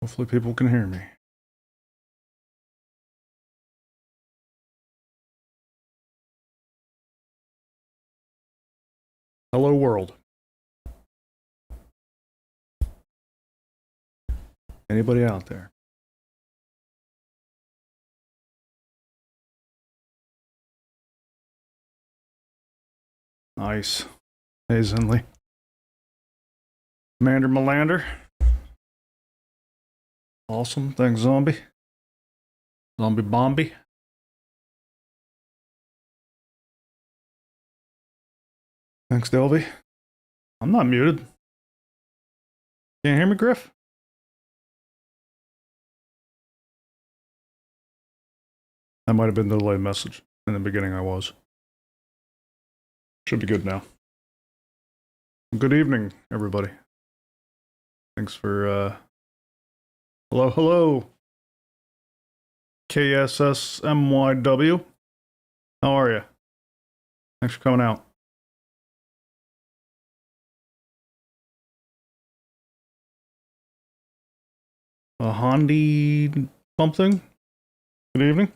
Hopefully people can hear me. Hello world. Anybody out there? Nice. Hey Zinley. Commander Melander. Awesome. Thanks, Zombie. Zombie Bombi. Thanks, Delvey. I'm not muted. Can't hear me, Griff? That might have been the delayed message. In the beginning, I was. Should be good now. Good evening, everybody. Thanks for, hello, hello. KSSMYW. How are you? Thanks for coming out. Hondi something? Good evening.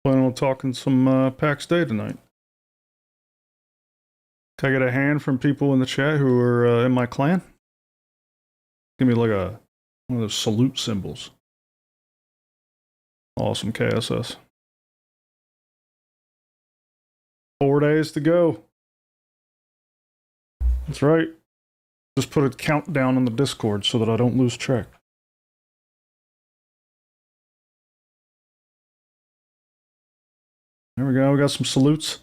Planning on talking some Pax Day tonight. Can I get a hand from people in the chat who are in my clan? Give me like one of those salute symbols. Awesome, KSS. 4 days to go. That's right. Just put a countdown on the Discord so that I don't lose track. There we go. We got some salutes.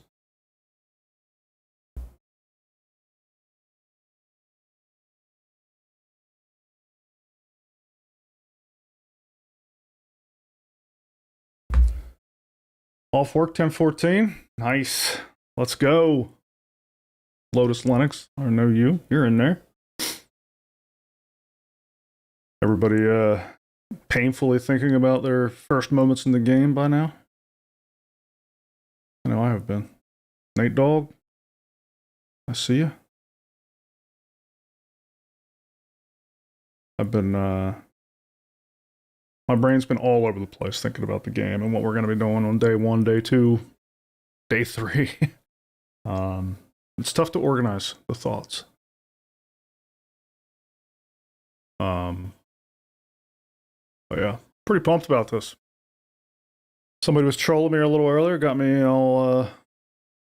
Off work 1014. Nice. Let's go. Lotus Linux. I know you. You're in there. Everybody painfully thinking about their first moments in the game by now? I know I have been. Nate Dog. I see you. I've been my brain's been all over the place thinking about the game and what we're going to be doing on day 1, day 2, day 3. It's tough to organize the thoughts. But yeah, pretty pumped about this. Somebody was trolling me a little earlier, got me all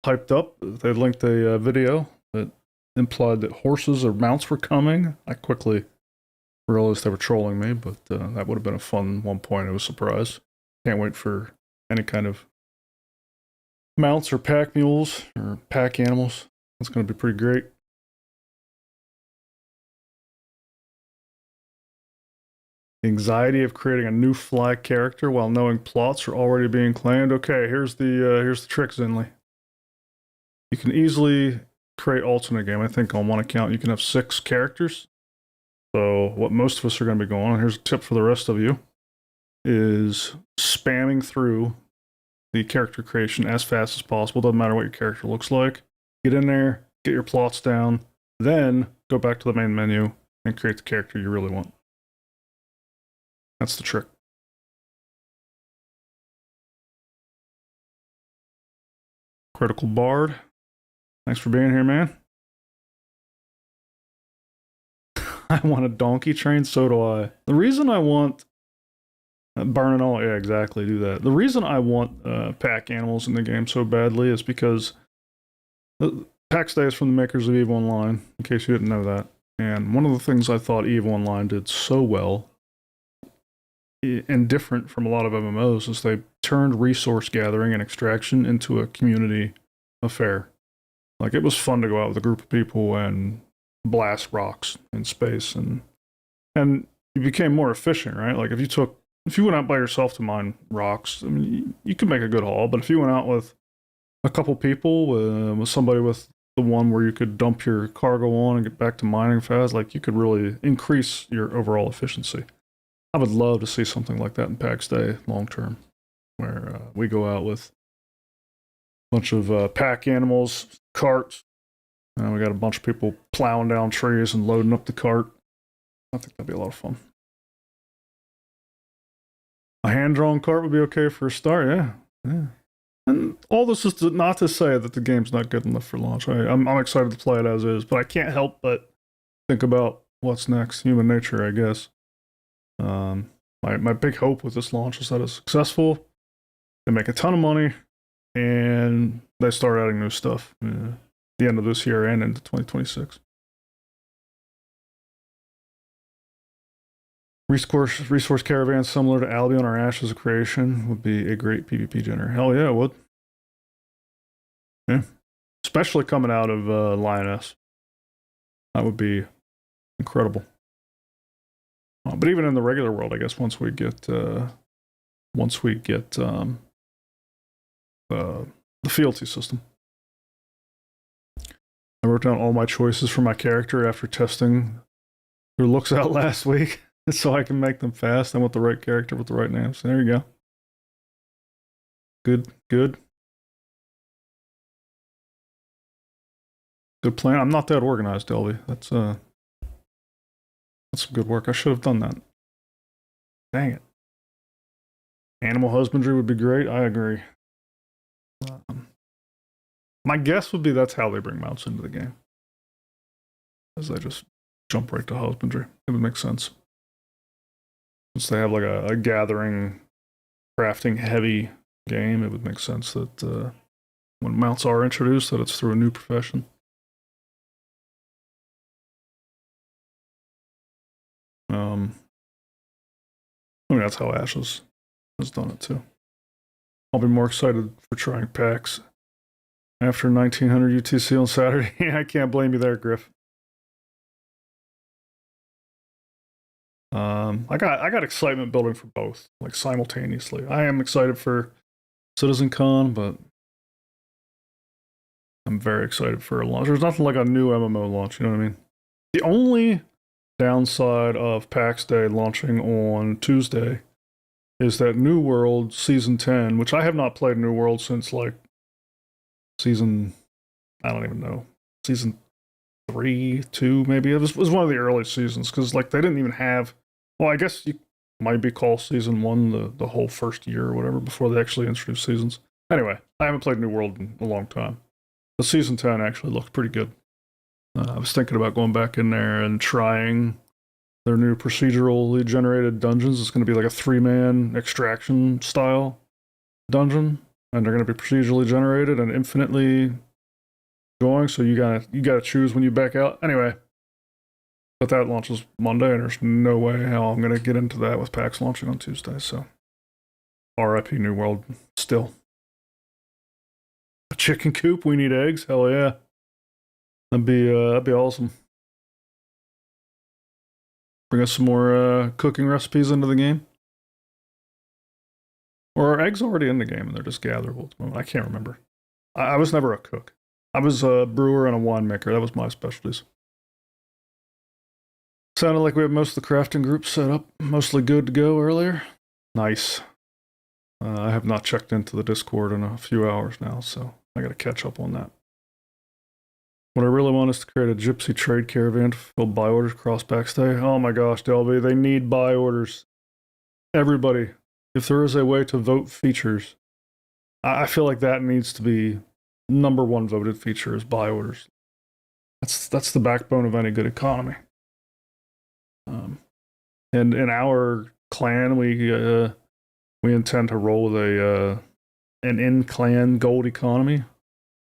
hyped up. They linked a video that implied that horses or mounts were coming. I quickly realized they were trolling me, but that would have been a fun one point. I was surprised. Can't wait for any kind of mounts or pack mules or pack animals. That's going to be pretty great. The anxiety of creating a new flag character while knowing plots are already being claimed. Okay, here's the trick, Zinley. You can easily create alternate game. I think on one account you can have 6 characters. So what most of us are going to be going on, here's a tip for the rest of you, is spamming through the character creation as fast as possible. Doesn't matter what your character looks like. Get in there, get your plots down, then go back to the main menu and create the character you really want. That's the trick. Critical Bard. Thanks for being here, man. I want a donkey train, so do I. The reason I want burning all, yeah, exactly, do that. The reason I want pack animals in the game so badly is because Pax Dei is from the makers of EVE Online, in case you didn't know that. And one of the things I thought EVE Online did so well, and different from a lot of MMOs, is they turned resource gathering and extraction into a community affair. Like, it was fun to go out with a group of people and blast rocks in space, and you became more efficient, right? Like, if you went out by yourself to mine rocks, I mean, you could make a good haul, but if you went out with a couple people, with somebody with the one where you could dump your cargo on and get back to mining fast, like, you could really increase your overall efficiency. I would love to see something like that in Pax Day long term, where we go out with a bunch of pack animals, carts. We got a bunch of people plowing down trees and loading up the cart. I think that'd be a lot of fun. A hand-drawn cart would be okay for a start, yeah. Yeah. And all this is not to say that the game's not good enough for launch. I'm excited to play it as is, but I can't help but think about what's next. Human nature, I guess. My big hope with this launch is that it's successful, they make a ton of money, and they start adding new stuff the end of this year and into 2026. Resource caravans similar to Albion or Ashes of Creation would be a great PvP generator. Hell yeah, it would. Yeah. Especially coming out of Lioness. That would be incredible. But even in the regular world, I guess once we get the fealty system. I wrote down all my choices for my character after testing their looks out last week, so I can make them fast. I want the right character with the right names. There you go. Good plan. I'm not that organized, Delby. That's some good work. I should have done that. Dang it. Animal husbandry would be great. I agree. My guess would be that's how they bring mounts into the game. As they just jump right to husbandry. It would make sense. Since they have like a gathering, crafting heavy game, it would make sense that when mounts are introduced, that it's through a new profession. I mean, that's how Ashes has done it too. I'll be more excited for trying PAX after 1900 UTC on Saturday. I can't blame you there, Griff. I got excitement building for both, like simultaneously. I am excited for CitizenCon, but I'm very excited for a launch. There's nothing like a new MMO launch, you know what I mean? The only downside of PAX Day launching on Tuesday is that New World Season 10, which I have not played New World since like season, I don't even know, season 3, 2 maybe. It was one of the early seasons because like they didn't even have, well, I guess you might be called Season 1 the whole first year or whatever before they actually introduced seasons. Anyway, I haven't played New World in a long time. But Season 10 actually looked pretty good. I was thinking about going back in there and trying their new procedurally generated dungeons. It's going to be like a 3-man extraction style dungeon, and they're going to be procedurally generated and infinitely going. So you gotta choose when you back out. Anyway, but that launches Monday, and there's no way how I'm going to get into that with PAX launching on Tuesday. So RIP New World still. A chicken coop. We need eggs. Hell yeah. That'd be awesome. Bring us some more cooking recipes into the game. Or are eggs already in the game and they're just gatherable at the moment? I can't remember. I was never a cook. I was a brewer and a winemaker. That was my specialties. Sounded like we have most of the crafting groups set up, mostly good to go earlier. Nice. I have not checked into the Discord in a few hours now, so I gotta catch up on that. What I really want is to create a gypsy trade caravan to fulfill buy orders across Pax Day. Oh my gosh, Delby, they need buy orders. Everybody, if there is a way to vote features, I feel like that needs to be number one voted feature is buy orders. That's the backbone of any good economy. And in our clan, we intend to roll with an in-clan gold economy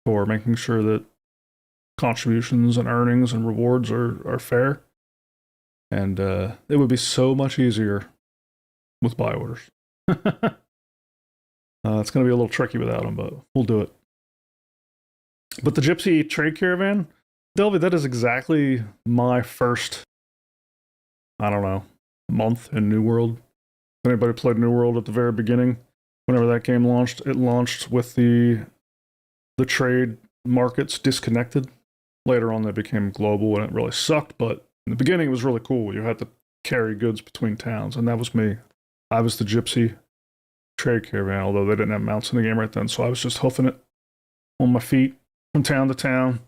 for making sure that contributions and earnings and rewards are fair. And it would be so much easier with buy orders. It's going to be a little tricky without them, but we'll do it. But the Gypsy Trade Caravan, Delby, that is exactly my first, I don't know, month in New World. If anybody played New World at the very beginning, whenever that game launched, it launched with the trade markets disconnected. Later on, they became global and it really sucked, but in the beginning, it was really cool. You had to carry goods between towns, and that was me. I was the Gypsy Trade Caravan, although they didn't have mounts in the game right then, so I was just hoofing it on my feet from town to town,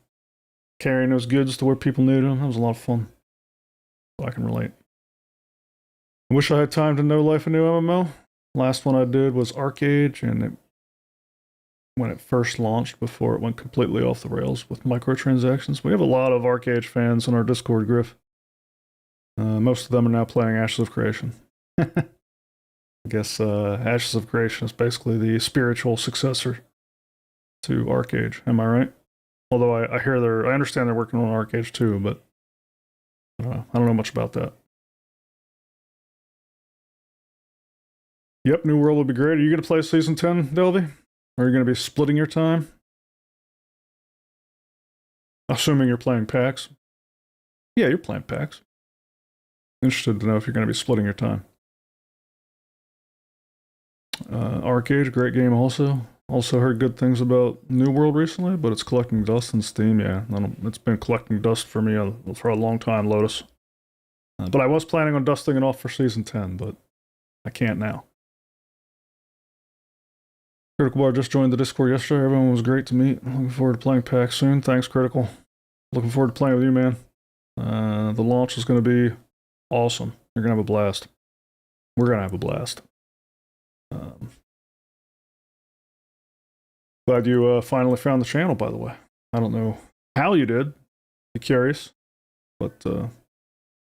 carrying those goods to where people needed them. That was a lot of fun. So I can relate. I wish I had time to know life a new MMO. Last one I did was Arcade, and when it first launched, before it went completely off the rails with microtransactions. We have a lot of Arcade fans in our Discord, Griff. Most of them are now playing Ashes of Creation. I guess Ashes of Creation is basically the spiritual successor to Arcade. Am I right? Although I understand they're working on Arcade too, but I don't know much about that. Yep, New World would be great. Are you going to play Season 10, Delvey? Or are you going to be splitting your time? Assuming you're playing PAX. Yeah, you're playing PAX. Interested to know if you're going to be splitting your time. Arcade, great game also. Also heard good things about New World recently, but it's collecting dust in Steam. Yeah, it's been collecting dust for me for a long time, Lotus. But I was planning on dusting it off for Season 10, but I can't now. Critical Bar just joined the Discord yesterday. Everyone was great to meet. Looking forward to playing PAX soon. Thanks, Critical. Looking forward to playing with you, man. The launch is going to be awesome. You're going to have a blast. We're going to have a blast. Glad you finally found the channel, by the way. I don't know how you did. Be curious, but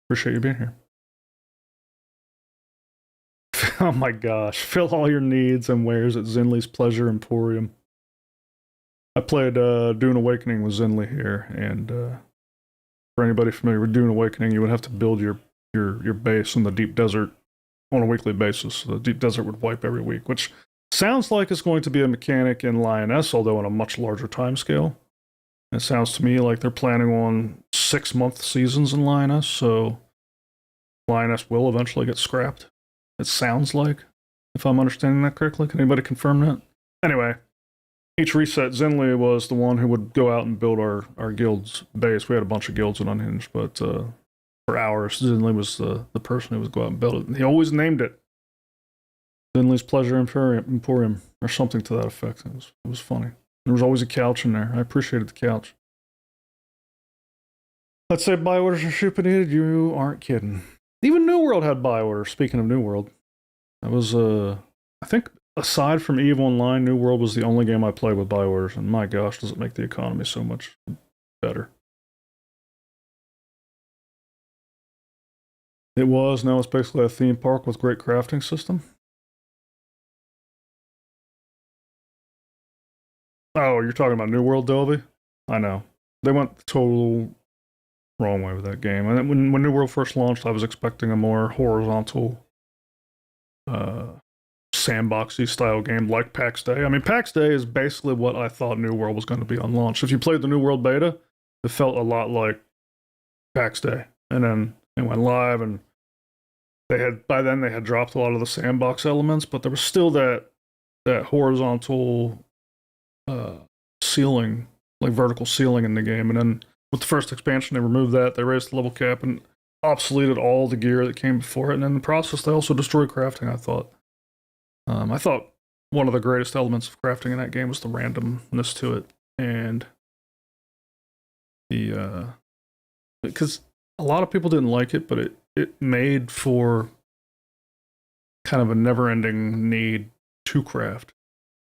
appreciate you being here. Oh my gosh. Fill all your needs and wares at Zinli's Pleasure Emporium. I played Dune Awakening with Zinli here, and for anybody familiar with Dune Awakening, you would have to build your base in the deep desert on a weekly basis. So the deep desert would wipe every week, which sounds like it's going to be a mechanic in Lioness, although on a much larger time scale. It sounds to me like they're planning on 6-month seasons in Lioness, so Lioness will eventually get scrapped. It sounds like, if I'm understanding that correctly. Can anybody confirm that? Anyway, each reset, Zinli was the one who would go out and build our guild's base. We had a bunch of guilds in Unhinged, but for hours, Zinli was the person who would go out and build it. And he always named it Zinli's Pleasure Emporium, or something to that effect. It was funny. There was always a couch in there. I appreciated the couch. Let's say buy orders are super needed. You aren't kidding. Even New World had buy orders. Speaking of New World, that was I think aside from EVE Online, New World was the only game I played with buy orders, and my gosh, does it make the economy so much better. It was. Now it's basically a theme park with great crafting system. Oh, you're talking about New World, Delvey? I know. They went the total wrong way with that game. And when New World first launched, I was expecting a more horizontal, sandboxy style game like Pax Day. I mean, Pax Day is basically what I thought New World was going to be on launch. If you played the New World beta, it felt a lot like Pax Day. And then it went live, and by then they had dropped a lot of the sandbox elements, but there was still that horizontal ceiling, like vertical ceiling in the game. And then with the first expansion, they removed that. They raised the level cap and obsoleted all the gear that came before it. And in the process, they also destroyed crafting, I thought. I thought one of the greatest elements of crafting in that game was the randomness to it. And because a lot of people didn't like it, but it made for kind of a never-ending need to craft,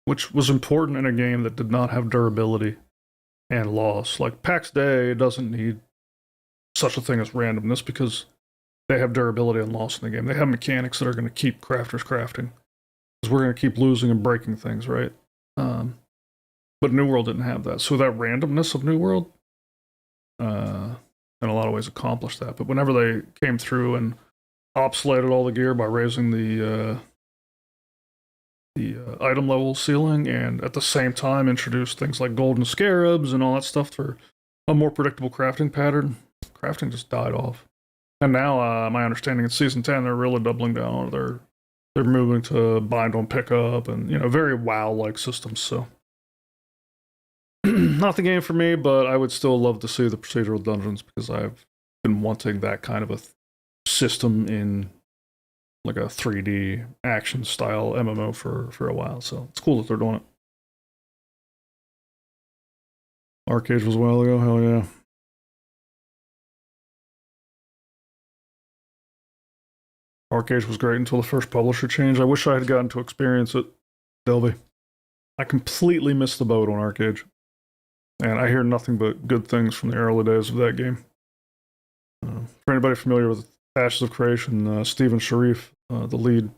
which was important in a game that did not have durability and loss. Like Pax Day doesn't need such a thing as randomness because they have durability and loss in the game. They have mechanics that are going to keep crafters crafting, because we're going to keep losing and breaking things, right? But New World didn't have that. So that randomness of New World, in a lot of ways, accomplished that. But whenever they came through and obsoleted all the gear by raising the item level ceiling, and at the same time introduced things like golden scarabs and all that stuff for a more predictable crafting pattern, crafting just died off. And now, my understanding in Season 10, they're really doubling down on it. They're moving to bind on pickup and, very WoW-like systems. So, not the game for me, but I would still love to see the procedural dungeons, because I've been wanting that kind of a system in like a 3D action style MMO for a while. So it's cool that they're doing it. Arcade was a while ago. Hell yeah. Arcade was great until the first publisher change. I wish I had gotten to experience it, Delby. I completely missed the boat on Arcade, and I hear nothing but good things from the early days of that game. For anybody familiar with Ashes of Creation, Stephen Sharif, the lead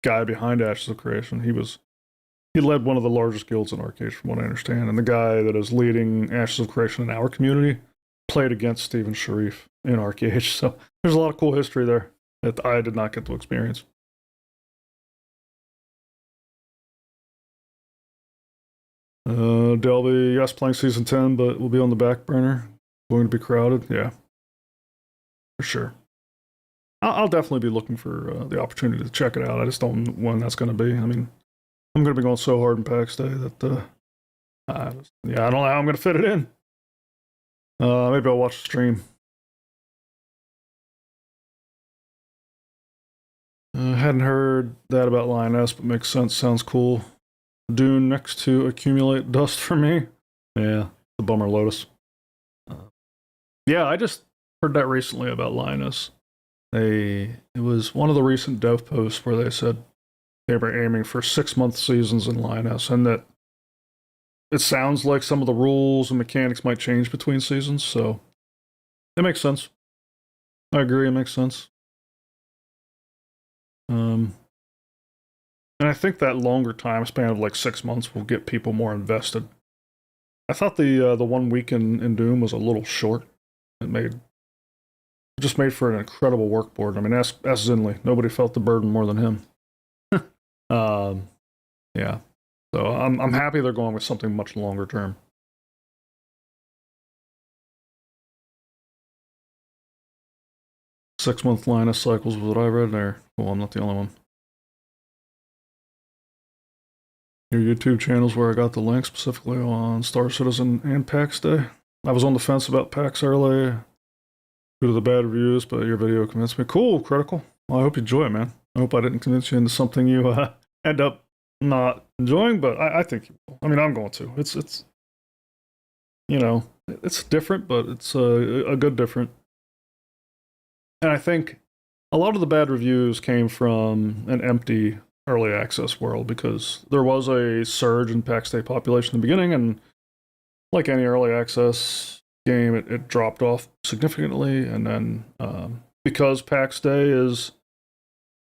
guy behind Ashes of Creation, he led one of the largest guilds in Arcade, from what I understand. And the guy that is leading Ashes of Creation in our community played against Stephen Sharif in Arcade. So there's a lot of cool history there that I did not get to experience. Delby, yes, playing season 10, but we'll be on the back burner. Going to be crowded, yeah, for sure. I'll definitely be looking for the opportunity to check it out. I just don't know when that's going to be. I mean, I'm going to be going so hard in Pax Day that, I don't know how I'm going to fit it in. Maybe I'll watch the stream. Hadn't heard that about Lioness, but makes sense. Sounds cool. Dune next to accumulate dust for me. Yeah, the bummer Lotus. Yeah, I just heard that recently about Linus. It was one of the recent dev posts where they said they were aiming for 6-month seasons in Linus, and that it sounds like some of the rules and mechanics might change between seasons. So it makes sense. I agree, it makes sense. And I think that longer time span of like 6 months will get people more invested. I thought the 1 week in Doom was a little short. It just made for an incredible work board. I mean, ask Zinley. Nobody felt the burden more than him. Yeah. So I'm happy they're going with something much longer term. Six-month Linus cycles was what I read there. Well, I'm not the only one. Your YouTube channels where I got the link specifically on Star Citizen and Pax Day. I was on the fence about PAX early due to the bad reviews, but your video convinced me. Cool, Critical. Well, I hope you enjoy it, man. I hope I didn't convince you into something you end up not enjoying, but I think you will. I mean, I'm going to. It's it's different, but it's a good different. And I think a lot of the bad reviews came from an empty early access world because there was a surge in PAX Day population in the beginning, and like any early access game, it dropped off significantly. And then because PAX Day is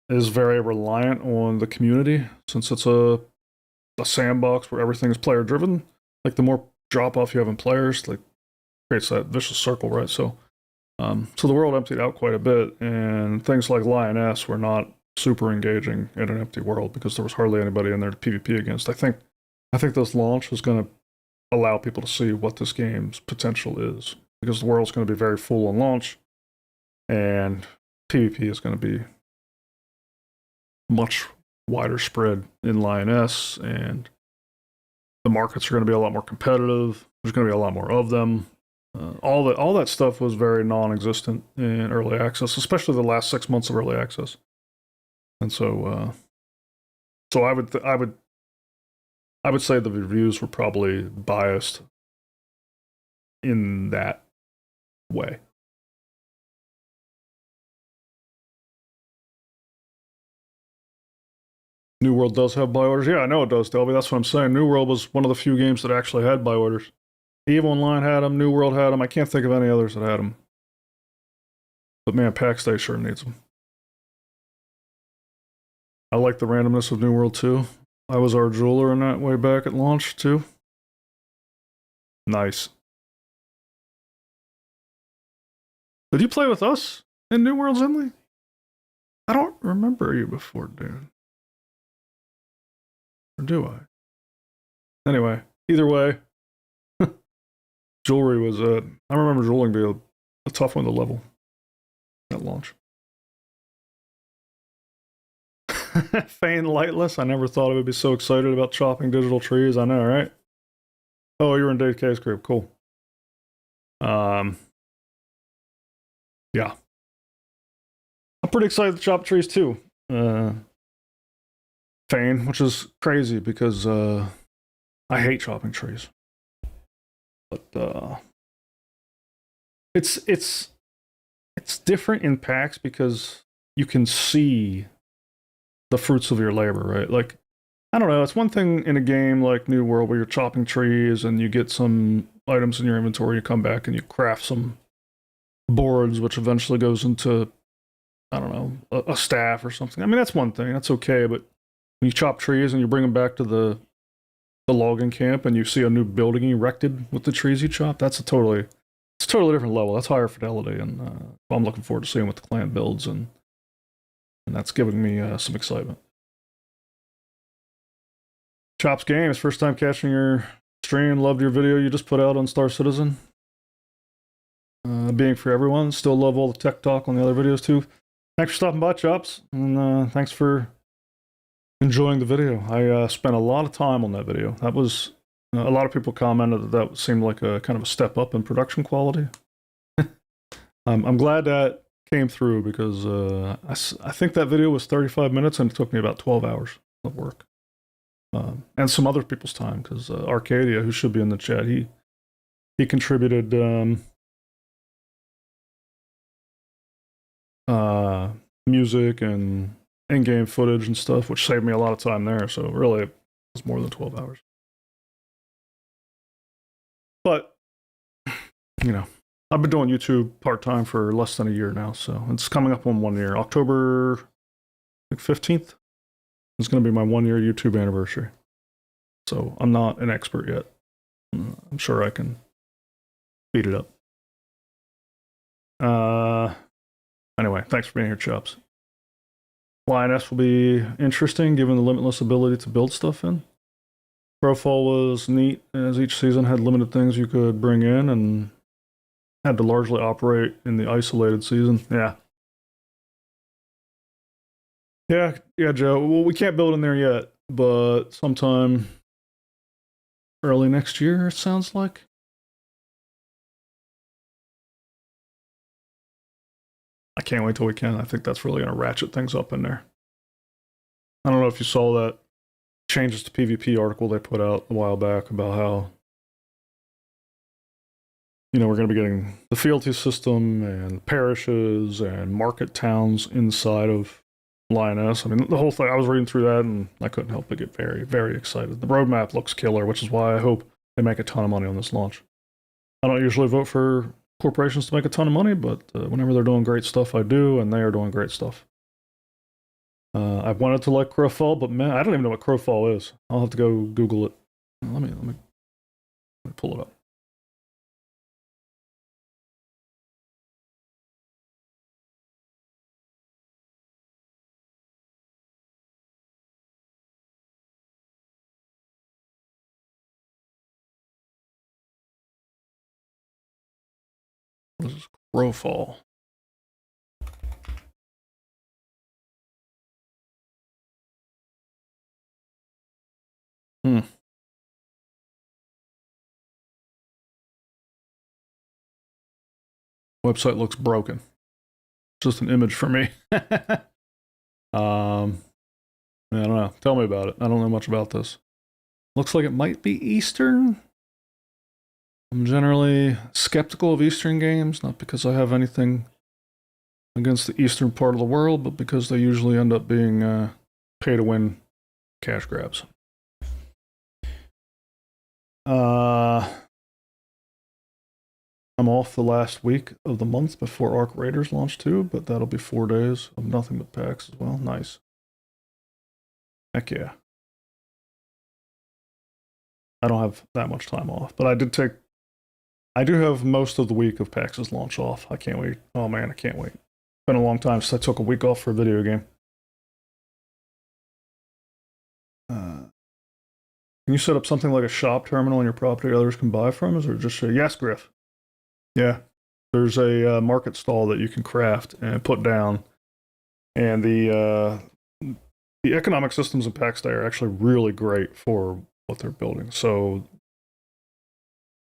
very reliant on the community, since it's a sandbox where everything is player driven, like the more drop off you have in players, like creates that vicious circle, right? So the world emptied out quite a bit, and things like Lioness were not super engaging in an empty world because there was hardly anybody in there to PvP against. I think this launch is going to allow people to see what this game's potential is, because the world's going to be very full on launch, and PvP is going to be much wider spread in Lioness, and the markets are going to be a lot more competitive. There's going to be a lot more of them. All that stuff was very non-existent in early access, especially the last 6 months of early access. And so I would say the reviews were probably biased in that way. New World does have buy orders. Yeah, I know it does, Delby. That's what I'm saying. New World was one of the few games that actually had buy orders. EVE Online had them. New World had them. I can't think of any others that had them. But man, PAX Day sure needs them. I like the randomness of New World too. I was our jeweler in that way back at launch too. Nice. Did you play with us in New World, Zinley? I don't remember you before, dude. Or do I? Anyway, either way, jewelry was I remember jeweling being a tough one to level at launch. Feign lightless. I never thought I would be so excited about chopping digital trees. I know, right? Oh, you're in Dave K's group. Cool. Yeah. I'm pretty excited to chop trees too. Feign, which is crazy because I hate chopping trees. But it's different in PAX because you can see the fruits of your labor, right? Like, I don't know, it's one thing in a game like New World where you're chopping trees and you get some items in your inventory, you come back and you craft some boards, which eventually goes into, I don't know, a staff or something. I mean, that's one thing, that's okay, but when you chop trees and you bring them back to the logging camp and you see a new building erected with the trees you chop, it's a totally different level. That's higher fidelity, and I'm looking forward to seeing what the clan builds, and that's giving me some excitement. Chops Games, first time catching your stream. Loved your video you just put out on Star Citizen. Being for everyone. Still love all the tech talk on the other videos too. Thanks for stopping by, Chops, and thanks for enjoying the video. I spent a lot of time on that video. That was a lot of people commented that seemed like a kind of a step up in production quality. I'm glad that came through because I think that video was 35 minutes and it took me about 12 hours of work. And some other people's time because Arcadia, who should be in the chat, he contributed music and in-game footage and stuff, which saved me a lot of time there. So really, it was more than 12 hours. But I've been doing YouTube part-time for less than a year now, so it's coming up on 1 year. October 15th is going to be my 1 year YouTube anniversary. So I'm not an expert yet. I'm sure I can speed it up. Anyway, thanks for being here, Chops. Lioness will be interesting given the limitless ability to build stuff in. Crowfall was neat as each season had limited things you could bring in and had to largely operate in the isolated season. Yeah, Joe. Well, we can't build in there yet, but sometime early next year, it sounds like. I can't wait till we can. I think that's really going to ratchet things up in there. I don't know if you saw that changes to PvP article they put out a while back about how we're going to be getting the fealty system and parishes and market towns inside of Lioness. I mean, the whole thing, I was reading through that and I couldn't help but get very, very excited. The roadmap looks killer, which is why I hope they make a ton of money on this launch. I don't usually vote for corporations to make a ton of money, but whenever they're doing great stuff, I do, and they are doing great stuff. I've wanted to like Crowfall, but man, I don't even know what Crowfall is. I'll have to go Google it. Let me pull it up. What is this? Crowfall. Website looks broken. Just an image for me. I don't know. Tell me about it. I don't know much about this. Looks like it might be Eastern. I'm generally skeptical of Eastern games, not because I have anything against the Eastern part of the world, but because they usually end up being pay-to-win cash grabs. I'm off the last week of the month before Arc Raiders launch too, but that'll be 4 days of nothing but PAX as well. Nice. Heck yeah. I don't have that much time off, but I do have most of the week of PAX's launch off. I can't wait. Oh man, I can't wait. It's been a long time since I took a week off for a video game. Can you set up something like a shop terminal on your property others can buy from? Is it just a yes, Griff? Yeah. There's a market stall that you can craft and put down. And the economic systems in Pax Dei are actually really great for what they're building. So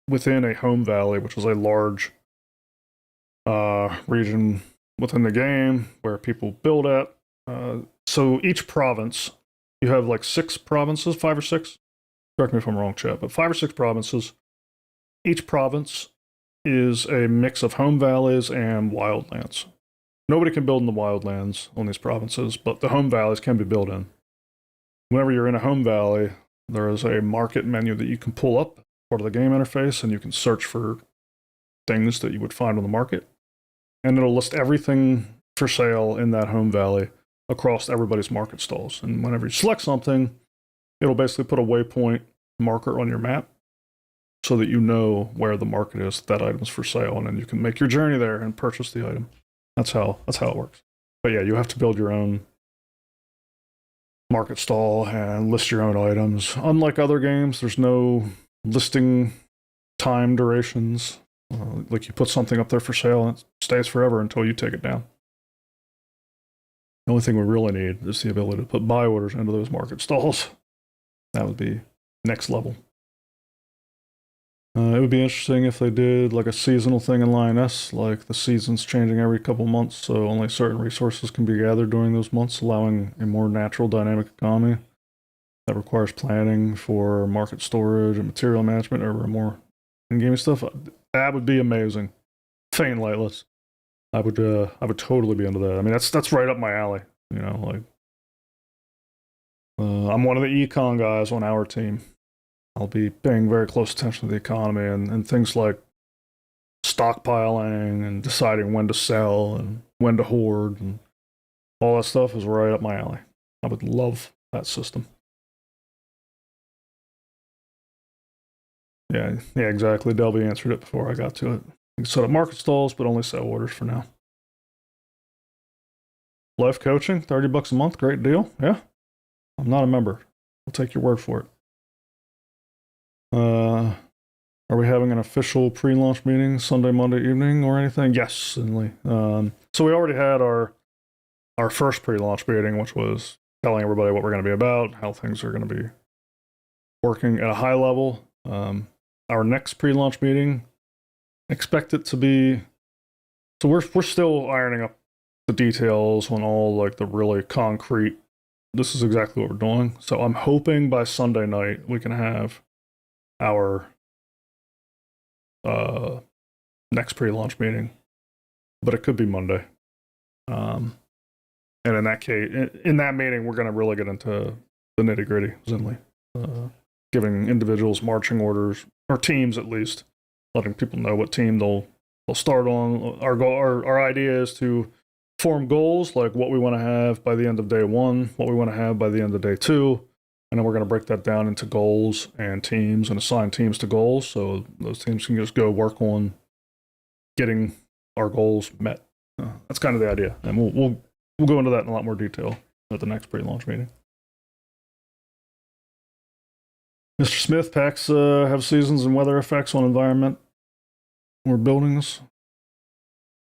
within a home valley, which is a large region within the game where people build at, so each province, you have like 6 provinces, 5 or 6. Correct me if I'm wrong, chat, but 5 or 6 provinces. Each province is a mix of home valleys and wildlands. nobody can build in the wildlands on these provinces, but the home valleys can be built in. Whenever you're in a home valley, there is a market menu that you can pull up, part of the game interface, and you can search for things that you would find on the market. And it'll list everything for sale in that home valley across everybody's market stalls. And whenever you select something, it'll basically put a waypoint marker on your map so that you know where the market is that item's for sale, and then you can make your journey there and purchase the item. That's how it works. But yeah, you have to build your own market stall and list your own items. Unlike other games, there's no listing time durations. Like you put something up there for sale and it stays forever until you take it down. The only thing we really need is the ability to put buy orders into those market stalls. That would be next level. It would be interesting if they did like a seasonal thing in Lioness, like the season's changing every couple months, so only certain resources can be gathered during those months, allowing a more natural dynamic economy that requires planning for market storage and material management over more in-game stuff. That would be amazing. Faint Lightless. I would totally be into that. I mean, that's right up my alley. You know, like I'm one of the econ guys on our team. I'll be paying very close attention to the economy and things like stockpiling and deciding when to sell and when to hoard and all that stuff is right up my alley. I would love that system. Yeah, exactly. Delby answered it before I got to it. You can set up market stalls, but only sell orders for now. Life coaching, $30 a month, great deal. Yeah, I'm not a member. I'll take your word for it. Are we having an official pre-launch meeting Sunday, Monday evening or anything? Yes, certainly. So we already had our first pre-launch meeting, which was telling everybody what we're going to be about, how things are going to be working at a high level. Our next pre-launch meeting, expect it to be. So we're still ironing up the details on all like the really concrete. This is exactly what we're doing. So I'm hoping by Sunday night we can have our next pre-launch meeting, but it could be Monday. And in that case, in that meeting, we're going to really get into the nitty-gritty, Zinley, giving individuals marching orders, or teams at least, letting people know what team they'll start on. Our idea is to form goals, like what we want to have by the end of day one, what we want to have by the end of day two. And then we're going to break that down into goals and teams and assign teams to goals. So those teams can just go work on getting our goals met. That's kind of the idea. And we'll go into that in a lot more detail at the next pre-launch meeting. Mr. Smith, Pax have seasons and weather effects on environment or buildings.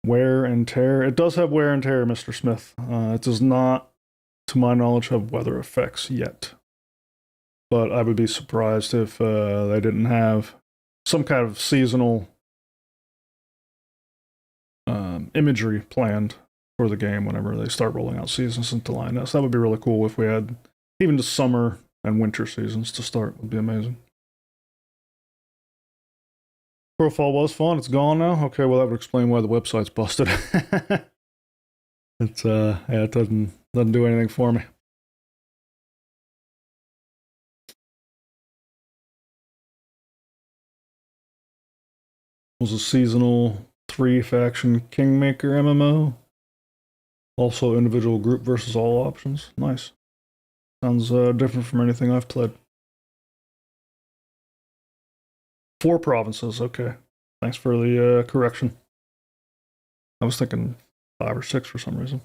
Wear and tear. It does have wear and tear, Mr. Smith. It does not, to my knowledge, have weather effects yet. But I would be surprised if they didn't have some kind of seasonal imagery planned for the game whenever they start rolling out seasons into Lioness. That would be really cool if we had even the summer and winter seasons to start. Would be amazing. Profile was fun. It's gone now. Okay, well that would explain why the website's busted. It doesn't do anything for me. Was a seasonal 3-faction Kingmaker MMO. Also individual group versus all options. Nice. Sounds different from anything I've played. 4 provinces, okay. Thanks for the correction. I was thinking 5 or 6 for some reason.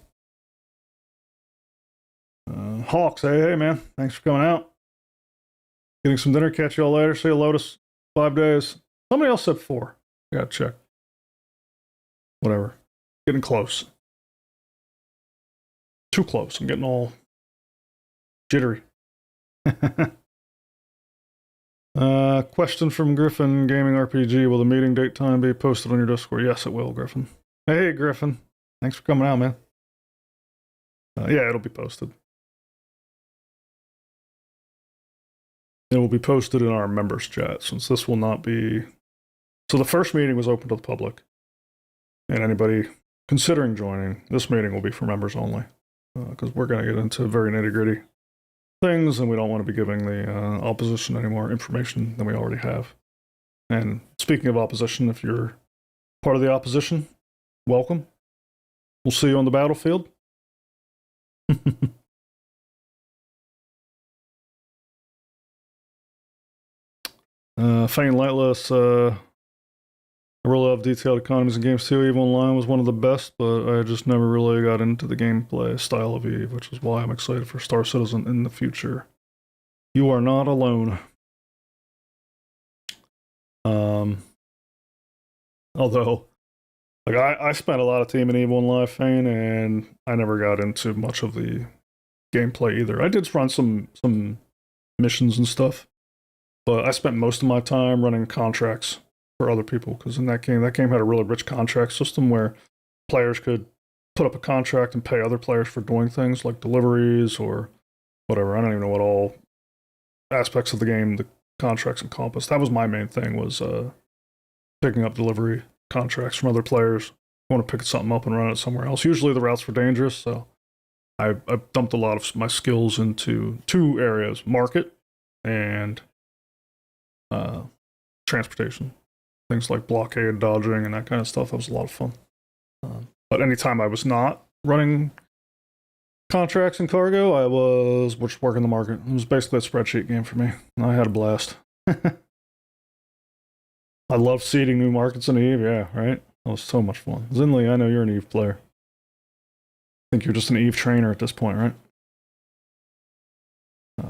Hawks, hey man. Thanks for coming out. Getting some dinner. Catch y'all later. See you, Lotus. 5 days. Somebody else said 4. I gotta check. Whatever. Getting close. Too close. I'm getting all jittery. Question from Griffin Gaming RPG. Will the meeting date time be posted on your Discord? Yes, it will, Griffin. Hey, Griffin. Thanks for coming out, man. Yeah, it'll be posted. It will be posted in our members chat, since this will not be... So the first meeting was open to the public, and anybody considering joining, this meeting will be for members only, because we're going to get into very nitty gritty things, and we don't want to be giving the opposition any more information than we already have. And speaking of opposition, if you're part of the opposition, welcome. We'll see you on the battlefield. Feign Lightless, I really love detailed economies in games too. EVE Online was one of the best, but I just never really got into the gameplay style of EVE, which is why I'm excited for Star Citizen in the future. You are not alone. Although, like I spent a lot of time in EVE Online, Feign, and I never got into much of the gameplay either. I did run some missions and stuff, but I spent most of my time running contracts for other people, because in that game had a really rich contract system where players could put up a contract and pay other players for doing things like deliveries or whatever. I don't even know what all aspects of the game the contracts encompass. That was my main thing, was picking up delivery contracts from other players. I want to pick something up and run it somewhere else. Usually the routes were dangerous, so I dumped a lot of my skills into two areas: market and transportation. Things like blockade dodging and that kind of stuff. That was a lot of fun. But anytime I was not running contracts and cargo, I was just working the market. It was basically a spreadsheet game for me. I had a blast. I love seeding new markets in EVE, yeah, right? That was so much fun. Zinli, I know you're an EVE player. I think you're just an EVE trainer at this point, right?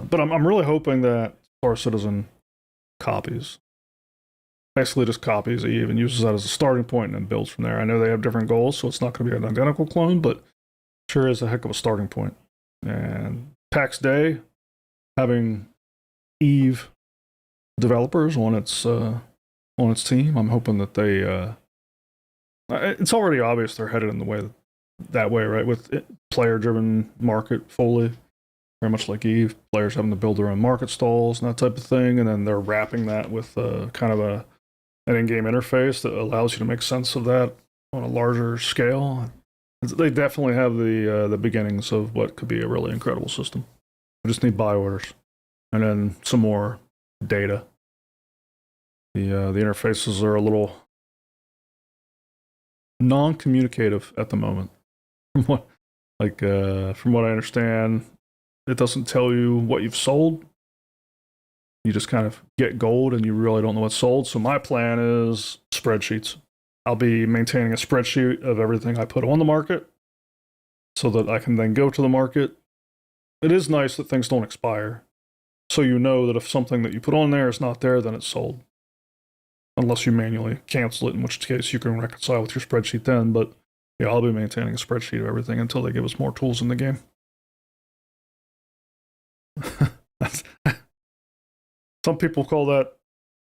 But I'm really hoping that Star Citizen copies. Basically just copies EVE and uses that as a starting point and then builds from there. I know they have different goals, so it's not going to be an identical clone, but sure is a heck of a starting point. And Pax Dei, having EVE developers on its team, I'm hoping that they it's already obvious they're headed in the way that way, right? With player-driven market fully, very much like EVE, players having to build their own market stalls and that type of thing, and then they're wrapping that with kind of an in-game interface that allows you to make sense of that on a larger scale. They definitely have the beginnings of what could be a really incredible system. We just need buy orders and then some more data. The interfaces are a little non-communicative at the moment. From what I understand, it doesn't tell you what you've sold. You just kind of get gold and you really don't know what's sold. So my plan is spreadsheets. I'll be maintaining a spreadsheet of everything I put on the market so that I can then go to the market. It is nice that things don't expire. So you know that if something that you put on there is not there, then it's sold. Unless you manually cancel it, in which case you can reconcile with your spreadsheet then. But yeah, I'll be maintaining a spreadsheet of everything until they give us more tools in the game. Some people call that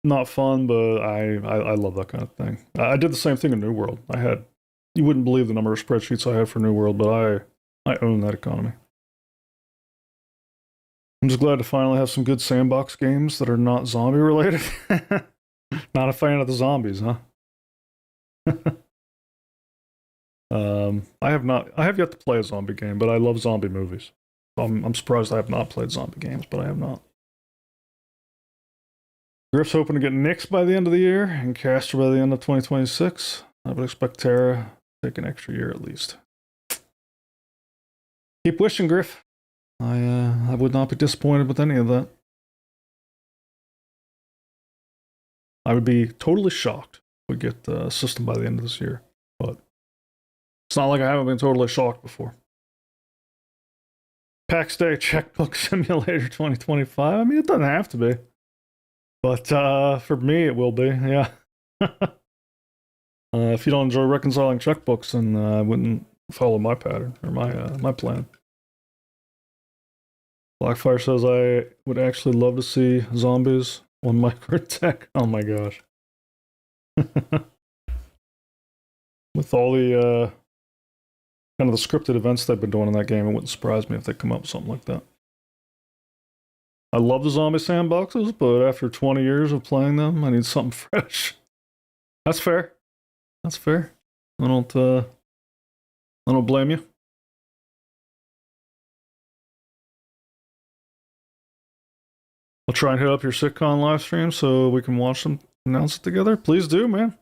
not fun, but I love that kind of thing. I did the same thing in New World. You wouldn't believe the number of spreadsheets I had for New World, but I own that economy. I'm just glad to finally have some good sandbox games that are not zombie related. Not a fan of the zombies, huh? I have yet to play a zombie game, but I love zombie movies. So I'm surprised I have not played zombie games, but I have not. Griff's hoping to get nixed by the end of the year and Caster by the end of 2026. I would expect Terra to take an extra year at least. Keep wishing, Griff. I would not be disappointed with any of that. I would be totally shocked if we get the system by the end of this year. But it's not like I haven't been totally shocked before. Pax Day Checkbook Simulator 2025. I mean, it doesn't have to be. But for me, it will be, yeah. If you don't enjoy reconciling checkbooks, then I wouldn't follow my pattern or my plan. Blackfire says I would actually love to see zombies on Microtech. Oh my gosh. With all the kind of the scripted events they've been doing in that game, it wouldn't surprise me if they come up with something like that. I love the zombie sandboxes, but after 20 years of playing them, I need something fresh. That's fair. That's fair. I don't I don't blame you. I'll try and hit up your sitcom live stream so we can watch them announce it together. Please do, man.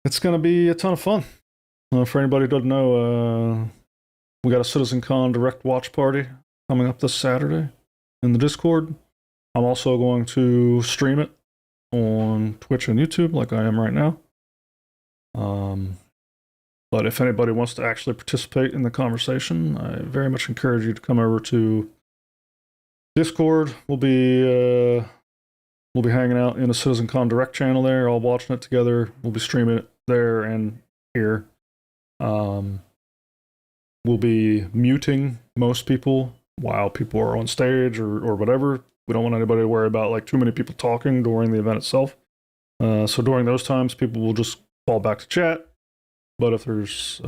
It's going to be a ton of fun. For anybody who doesn't know, we got a CitizenCon Direct Watch Party coming up this Saturday in the Discord. I'm also going to stream it on Twitch and YouTube like I am right now. But if anybody wants to actually participate in the conversation, I very much encourage you to come over to Discord. We'll be hanging out in a CitizenCon Direct channel there, all watching it together. We'll be streaming it there and here. We'll be muting most people while people are on stage or whatever. We don't want anybody to worry about like too many people talking during the event itself. So during those times, people will just fall back to chat. But if there's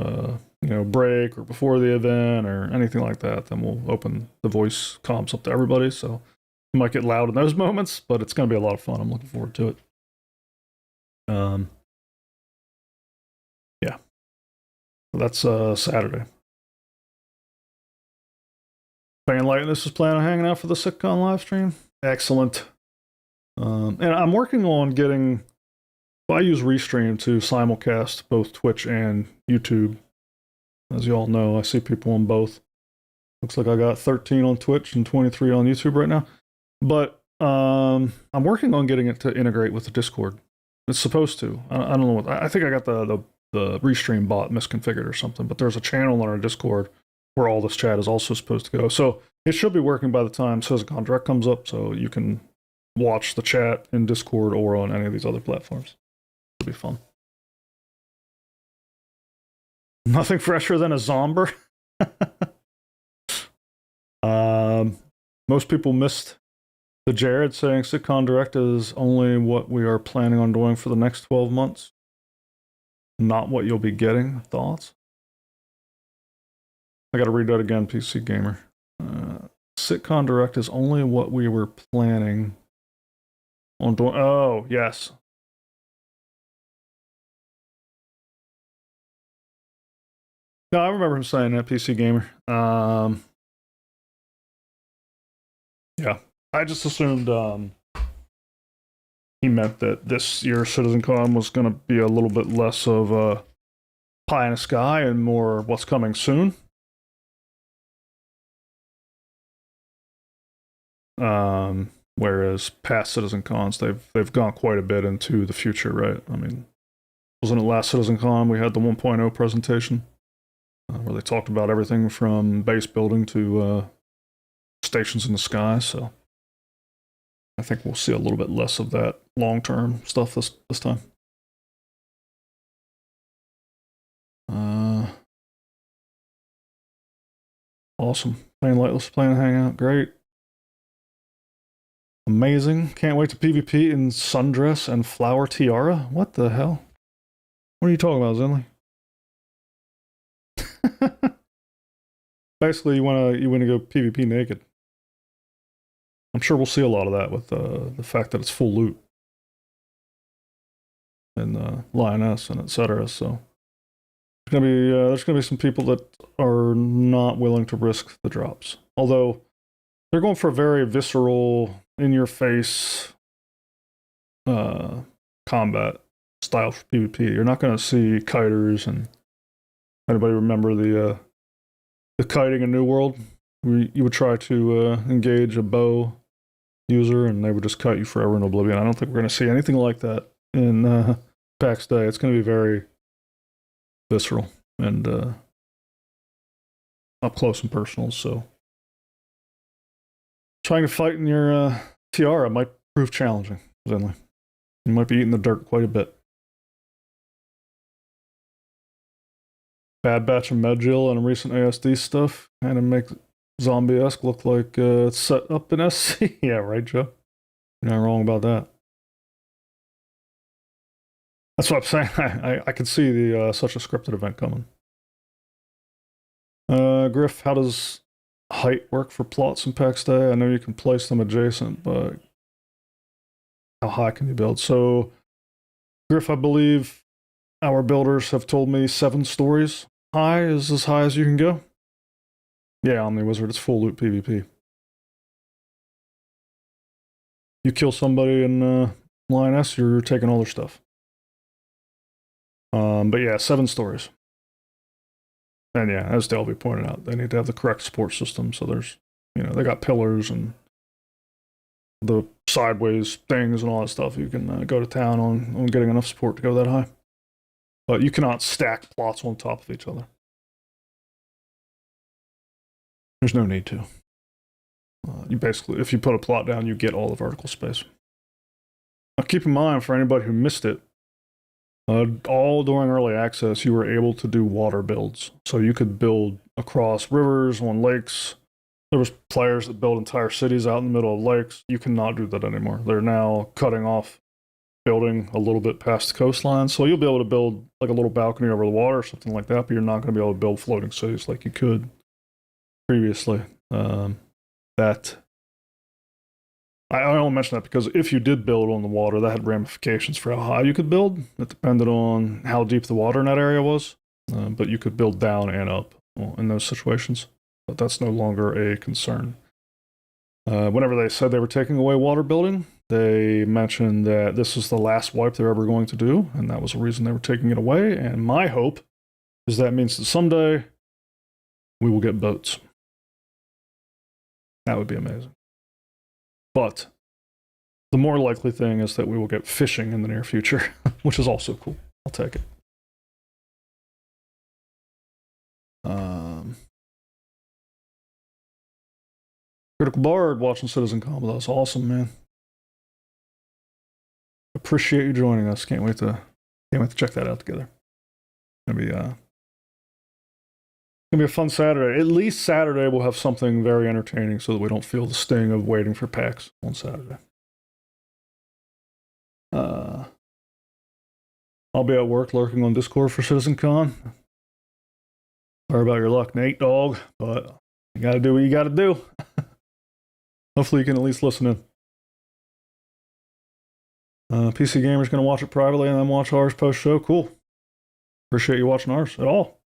break or before the event or anything like that, then we'll open the voice comms up to everybody. So it might get loud in those moments, but it's going to be a lot of fun. I'm looking forward to it. Yeah. So that's Saturday. Fan Lightness is planning on hanging out for the sitcom live stream. Excellent. And I'm working on getting. I use Restream to simulcast both Twitch and YouTube. As you all know, I see people on both. Looks like I got 13 on Twitch and 23 on YouTube right now. But I'm working on getting it to integrate with the Discord. It's supposed to. I don't know what. I think I got the Restream bot misconfigured or something. But there's a channel on our Discord where all this chat is also supposed to go. So it should be working by the time CitizenCon Direct comes up, so you can watch the chat in Discord or on any of these other platforms. It'll be fun. Nothing fresher than a Zomber. Most people missed the Jared saying sitcom Direct is only what we are planning on doing for the next 12 months. Not what you'll be getting. Thoughts? I gotta read that again, PC Gamer. Sitcom Direct is only what we were planning on doing. Oh, yes. No, I remember him saying that, PC Gamer. Yeah. I just assumed he meant that this year's CitizenCon was going to be a little bit less of pie in the sky and more what's coming soon. Whereas past CitizenCons, they've gone quite a bit into the future, right? I mean, wasn't it last CitizenCon we had the 1.0 presentation where they talked about everything from base building to stations in the sky? So I think we'll see a little bit less of that long-term stuff this time. Awesome. Playing Lightless, playing Hangout, great. Amazing. Can't wait to PvP in Sundress and Flower Tiara. What the hell? What are you talking about, Zenly? Basically, you wanna go PvP naked. I'm sure we'll see a lot of that with the fact that it's full loot and Lioness and etc. So there's gonna be some people that are not willing to risk the drops. Although they're going for a very visceral, in-your-face combat style for PvP. You're not going to see kiters. And anybody remember the kiting in New World? You would try to engage a bow user, and they would just kite you forever in oblivion. I don't think we're going to see anything like that in Pax Day. It's going to be very visceral and up close and personal. So trying to fight in your tiara might prove challenging, Zenly. You might be eating the dirt quite a bit. Bad Batch of Medjil and recent ASD stuff kind of make Zombie-esque look like it's set up in SC. Yeah, right, Joe? You're not wrong about that. That's what I'm saying. I can see the such a scripted event coming. Griff, how does height work for plots in Pax Day? I know you can place them adjacent, but how high can you build? So, Griff, I believe our builders have told me 7 stories high is as high as you can go. Yeah, Omni Wizard, it's full loot PvP. You kill somebody in Lioness, you're taking all their stuff. But yeah, 7 stories. And yeah, as Delby pointed out, they need to have the correct support system. So there's, they got pillars and the sideways things and all that stuff. You can go to town on getting enough support to go that high. But you cannot stack plots on top of each other. There's no need to. You basically, if you put a plot down, you get all the vertical space. Now keep in mind, for anybody who missed it, all during early access, you were able to do water builds. So you could build across rivers, on lakes. There was players that built entire cities out in the middle of lakes. You cannot do that anymore. They're now cutting off building a little bit past the coastline. So you'll be able to build like a little balcony over the water or something like that, but you're not going to be able to build floating cities like you could previously. That I only mention that because if you did build on the water, that had ramifications for how high you could build. It depended on how deep the water in that area was, but you could build down and up in those situations. But that's no longer a concern. Whenever they said they were taking away water building, they mentioned that this is the last wipe they're ever going to do, and that was the reason they were taking it away. And my hope is that means that someday we will get boats. That would be amazing. But the more likely thing is that we will get fishing in the near future, which is also cool. I'll take it. Critical Bard watching Citizen Combo. That's awesome, man. Appreciate you joining us. Can't wait to check that out together. Gonna be a fun Saturday. At least Saturday we'll have something very entertaining so that we don't feel the sting of waiting for PAX on Saturday. I'll be at work lurking on Discord for CitizenCon. Sorry about your luck, Nate, dog, but you gotta do what you gotta do. Hopefully you can at least listen in. PC Gamer's gonna watch it privately and then watch ours post-show. Cool. Appreciate you watching ours at all.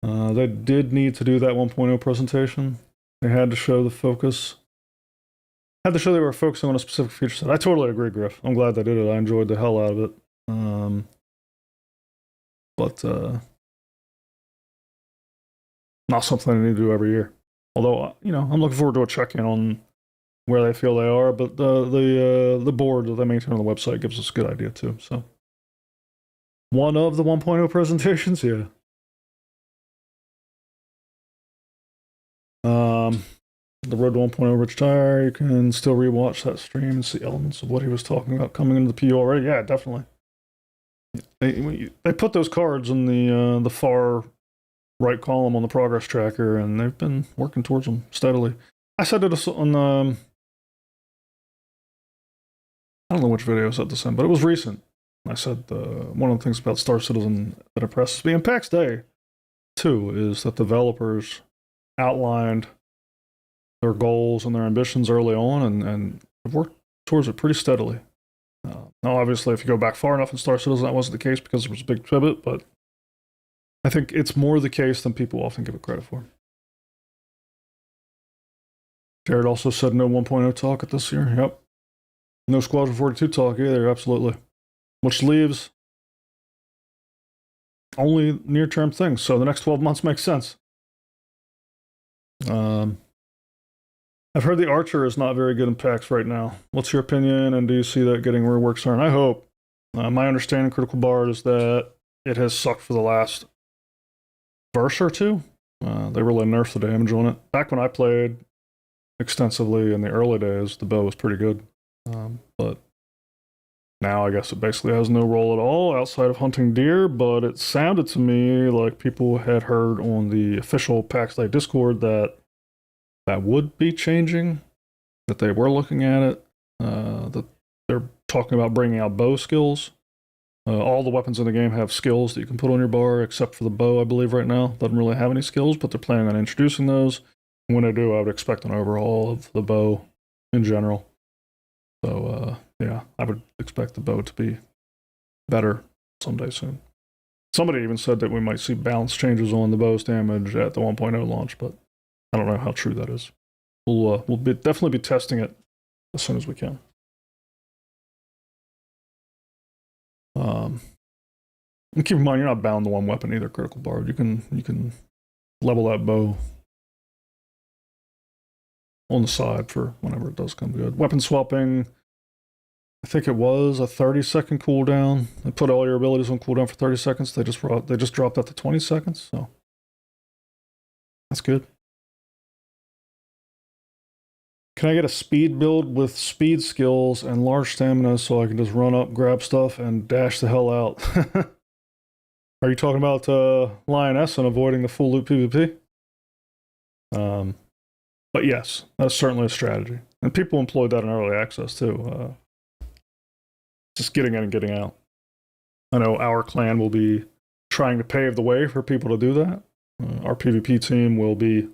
They did need to do that 1.0 presentation. They had to show the focus. Had to show they were focusing on a specific feature set. I totally agree, Griff. I'm glad they did it. I enjoyed the hell out of it. But not something I need to do every year. Although, I'm looking forward to a check-in on where they feel they are. But the board that they maintain on the website gives us a good idea too. So one of the 1.0 presentations, yeah. The Road to 1.0 Rich Tire, you can still rewatch that stream and see elements of what he was talking about coming into the PU already. Yeah, definitely. They put those cards in the far right column on the progress tracker, and they've been working towards them steadily. I said it on I don't know which video I said this in, but it was recent. I said one of the things about Star Citizen that impresses me, and Pax Day too, is that developers outlined their goals and their ambitions early on and have worked towards it pretty steadily. Now, obviously, if you go back far enough in Star Citizen, that wasn't the case because there was a big pivot, but I think it's more the case than people often give it credit for. Jared also said no 1.0 talk at this year. Yep. No Squadron 42 talk either, absolutely. Which leaves only near-term things, so the next 12 months makes sense. I've heard the Archer is not very good in PAX right now. What's your opinion, and do you see that getting reworked soon? I hope. My understanding, Critical Bard, is that it has sucked for the last verse or two. They really nerfed the damage on it. Back when I played extensively in the early days, the bow was pretty good. But now I guess it basically has no role at all outside of hunting deer, but it sounded to me like people had heard on the official PAX Day Discord that would be changing, that they were looking at it, that they're talking about bringing out bow skills. All the weapons in the game have skills that you can put on your bar, except for the bow, I believe, right now. Doesn't really have any skills, but they're planning on introducing those. And when they do, I would expect an overhaul of the bow in general. So, yeah, I would expect the bow to be better someday soon. Somebody even said that we might see balance changes on the bow's damage at the 1.0 launch, but I don't know how true that is. We'll definitely be testing it as soon as we can. And keep in mind, you're not bound to one weapon either, Critical Bard. You can level that bow on the side for whenever it does come good. Weapon swapping, I think it was a 30-second cooldown. They put all your abilities on cooldown for 30 seconds. They just dropped that to 20 seconds, so that's good. Can I get a speed build with speed skills and large stamina so I can just run up, grab stuff, and dash the hell out? Are you talking about Lioness and avoiding the full loop PvP? But yes, that's certainly a strategy. And people employed that in early access too. Just getting in and getting out. I know our clan will be trying to pave the way for people to do that. Our PvP team will be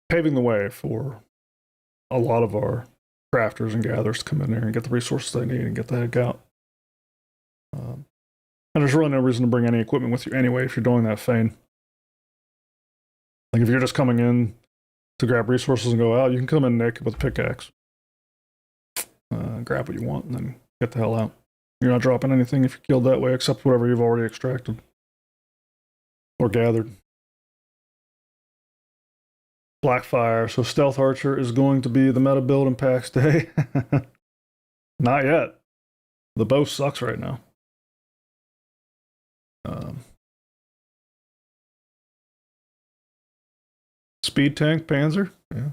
paving the way for a lot of our crafters and gatherers to come in here and get the resources they need and get the heck out. And there's really no reason to bring any equipment with you anyway if you're doing that Fane. Like if you're just coming in to grab resources and go out, you can come in naked with a pickaxe. Grab what you want and then get the hell out. You're not dropping anything if you're killed that way except whatever you've already extracted or gathered. Blackfire. So Stealth Archer is going to be the meta build in Pax Day. Not yet. The bow sucks right now. Speed tank Panzer? Yeah.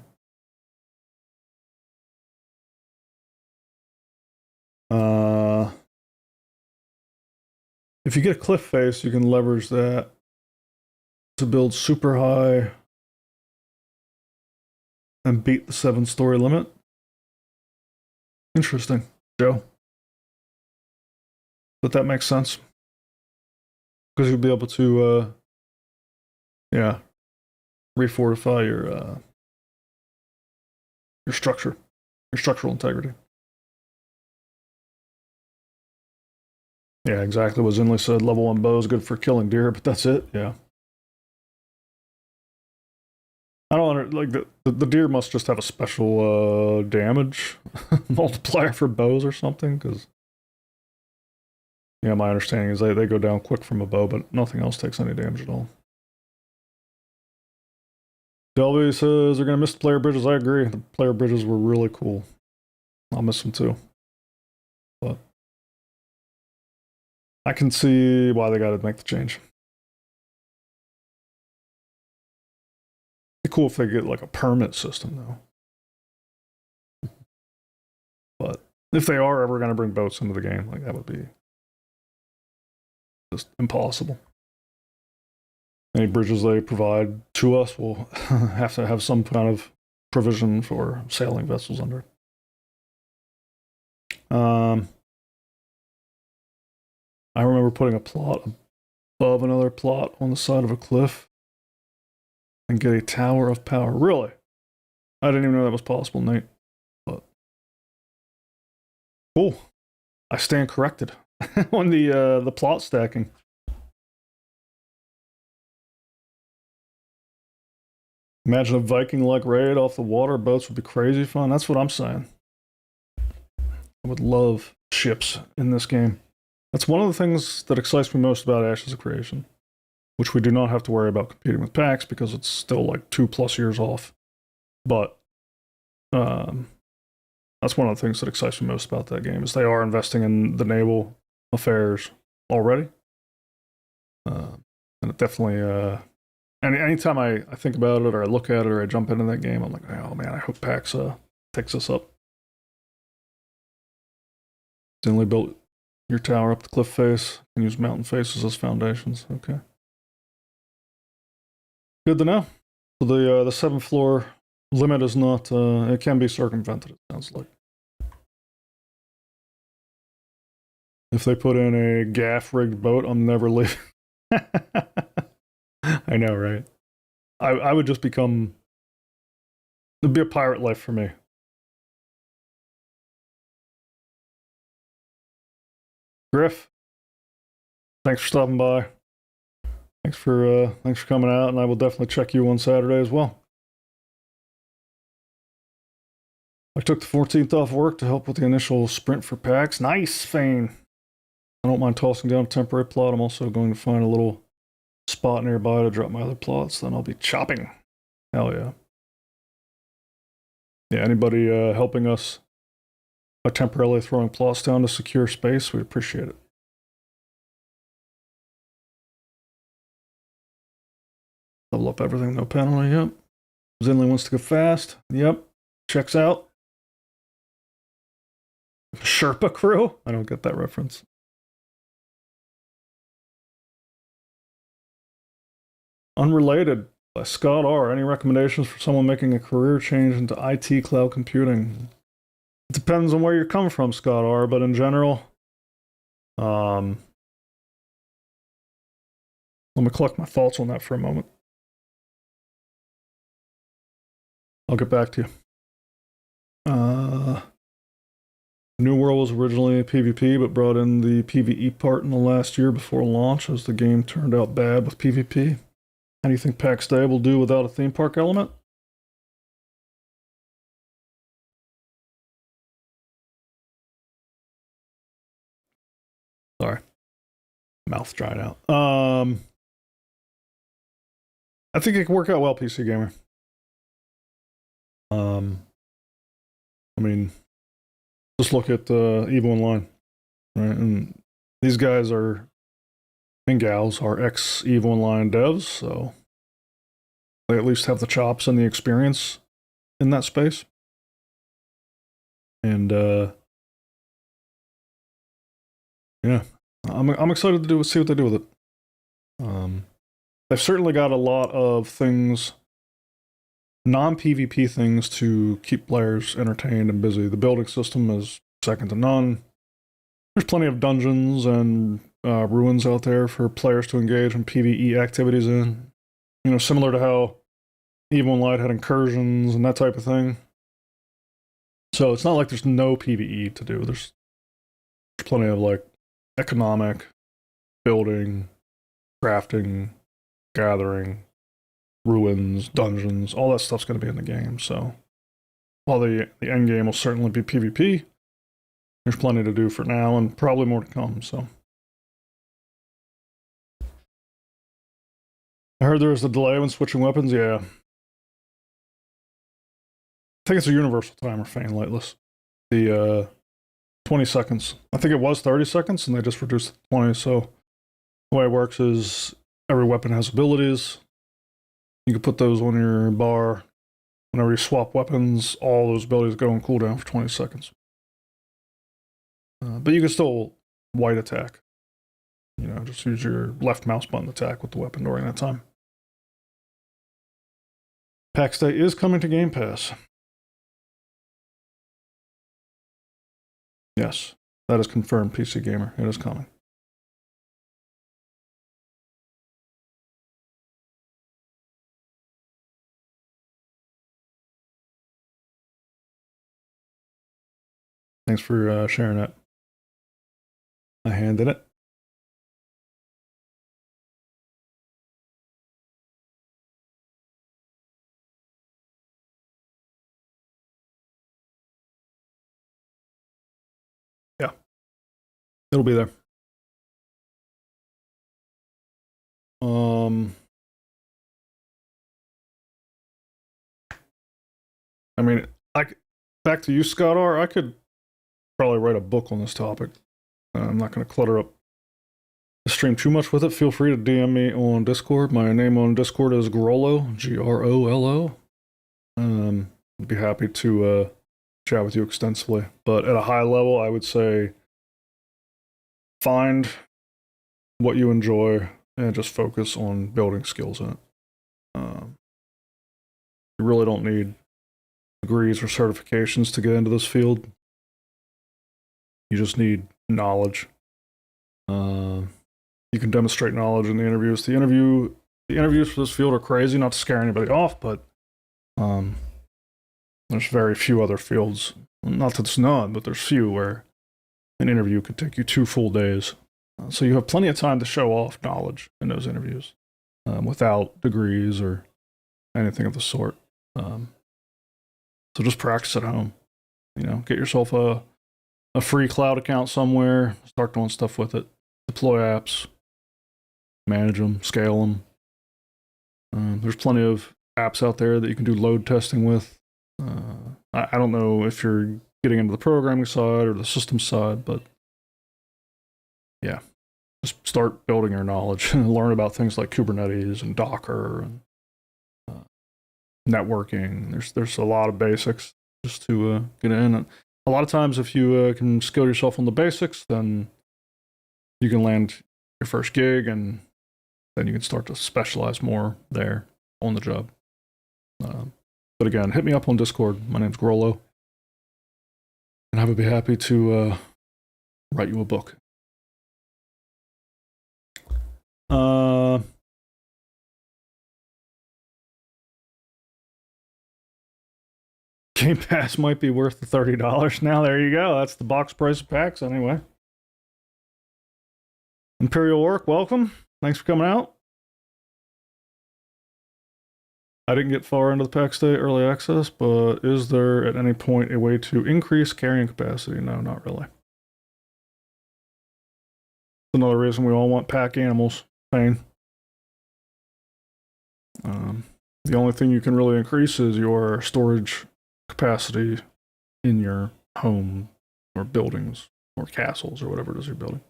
If you get a cliff face, you can leverage that to build super high and beat the 7-story limit. Interesting, Joe. But that makes sense. Because you'll be able to, yeah, refortify your structure, your structural integrity. Yeah, exactly what Zinley said. Level 1 bow is good for killing deer, but that's it. Yeah. I don't like the deer must just have a special damage multiplier for bows or something, because yeah, my understanding is they go down quick from a bow, but nothing else takes any damage at all. Delby says they're gonna miss the player bridges. I agree. The player bridges were really cool. I'll miss them too. But I can see why they gotta make the change. It'd be cool if they get like a permit system though. But if they are ever gonna bring boats into the game, like that would be just impossible. Any bridges they provide to us will have to have some kind of provision for sailing vessels under. I remember putting a plot above another plot on the side of a cliff and get a tower of power. Really? I didn't even know that was possible, Nate. But cool. I stand corrected on the plot stacking. Imagine a Viking-like raid off the water. Boats would be crazy fun. That's what I'm saying. I would love ships in this game. That's one of the things that excites me most about Ashes of Creation, which we do not have to worry about competing with PAX because it's still like 2+ years off. But that's one of the things that excites me most about that game is they are investing in the naval affairs already. And it definitely and anytime I think about it or I look at it or I jump into that game, I'm like, oh man, I hope PAX picks this up. Zinley built your tower up the cliff face. Can use mountain faces as foundations. Okay. Good to know. So the 7th floor limit is not, it can be circumvented, it sounds like. If they put in a gaff rigged boat, I'm never leaving. I know, right? I would just become. It'd be a pirate life for me. Griff, thanks for stopping by. Thanks for coming out, and I will definitely check you on Saturday as well. I took the 14th off work to help with the initial sprint for PAX. Nice, Fane. I don't mind tossing down a temporary plot. I'm also going to find a little spot nearby to drop my other plots. Then I'll be chopping. Hell yeah. Yeah, anybody helping us by temporarily throwing plots down to secure space, we appreciate it. Level up everything, no penalty, yep. Zinley wants to go fast, yep. Checks out. Sherpa crew? I don't get that reference. Unrelated by Scott R. Any recommendations for someone making a career change into IT cloud computing? It depends on where you're coming from, Scott R. But in general, let me collect my thoughts on that for a moment. I'll get back to you. New World was originally PvP, but brought in the PvE part in the last year before launch as the game turned out bad with PvP. How do you think Pax Dei will do without a theme park element? Sorry. Mouth dried out. I think it could work out well, PC Gamer. I mean, just look at EVO Online, right? And these guys are, and gals, are ex-EVO Online devs, so they at least have the chops and the experience in that space. And yeah, I'm excited to see what they do with it. They've certainly got a lot of things, non-PvP things, to keep players entertained and busy. The building system is second to none. There's plenty of dungeons and ruins out there for players to engage in PvE activities in. You know, similar to how EVO Online had incursions and that type of thing. So it's not like there's no PvE to do. There's plenty of like economic, building, crafting, gathering, ruins, dungeons, all that stuff's going to be in the game. So while the end game will certainly be PvP, there's plenty to do for now and probably more to come. So I heard there was a delay when switching weapons. Yeah, I think it's a universal timer, Fane Lightless. The 20 seconds. I think it was 30 seconds and they just reduced it to 20. So the way it works is every weapon has abilities. You can put those on your bar. Whenever you swap weapons, all those abilities go on cooldown for 20 seconds. But you can still white attack. You know, just use your left mouse button attack with the weapon during that time. Pax Dei is coming to Game Pass. Yes, that is confirmed, PC Gamer. It is coming. Thanks for sharing that. I handed it. Yeah, it'll be there. I mean, back to you, Scott R. I could probably write a book on this topic. I'm not going to clutter up the stream too much with it. Feel free to DM me on Discord. My name on Discord is Grollo, Grolo. I'd be happy to chat with you extensively. But at a high level, I would say find what you enjoy and just focus on building skills in it. You really don't need degrees or certifications to get into this field. You just need knowledge. You can demonstrate knowledge in the interviews. The interviews for this field are crazy, not to scare anybody off, but there's very few other fields. Not that it's none, but there's few where an interview could take you 2 full days. So you have plenty of time to show off knowledge in those interviews without degrees or anything of the sort. So just practice at home. Get yourself a free cloud account somewhere, start doing stuff with it, deploy apps, manage them, scale them. There's plenty of apps out there that you can do load testing with. I don't know if you're getting into the programming side or the system side, but yeah, just start building your knowledge and learn about things like Kubernetes and Docker and networking. There's a lot of basics just to get in. And a lot of times, if you can skill yourself on the basics, then you can land your first gig, and then you can start to specialize more there on the job. But again, hit me up on Discord. My name's Grollo, and I would be happy to write you a book. Game Pass might be worth the $30 now. There you go. That's the box price of PAX anyway. Imperial Orc, welcome. Thanks for coming out. I didn't get far into the Pax Dei early access, but is there at any point a way to increase carrying capacity? No, not really. Another reason we all want pack animals. Pain. The only thing you can really increase is your storage capacity in your home or buildings or castles or whatever it is you're building.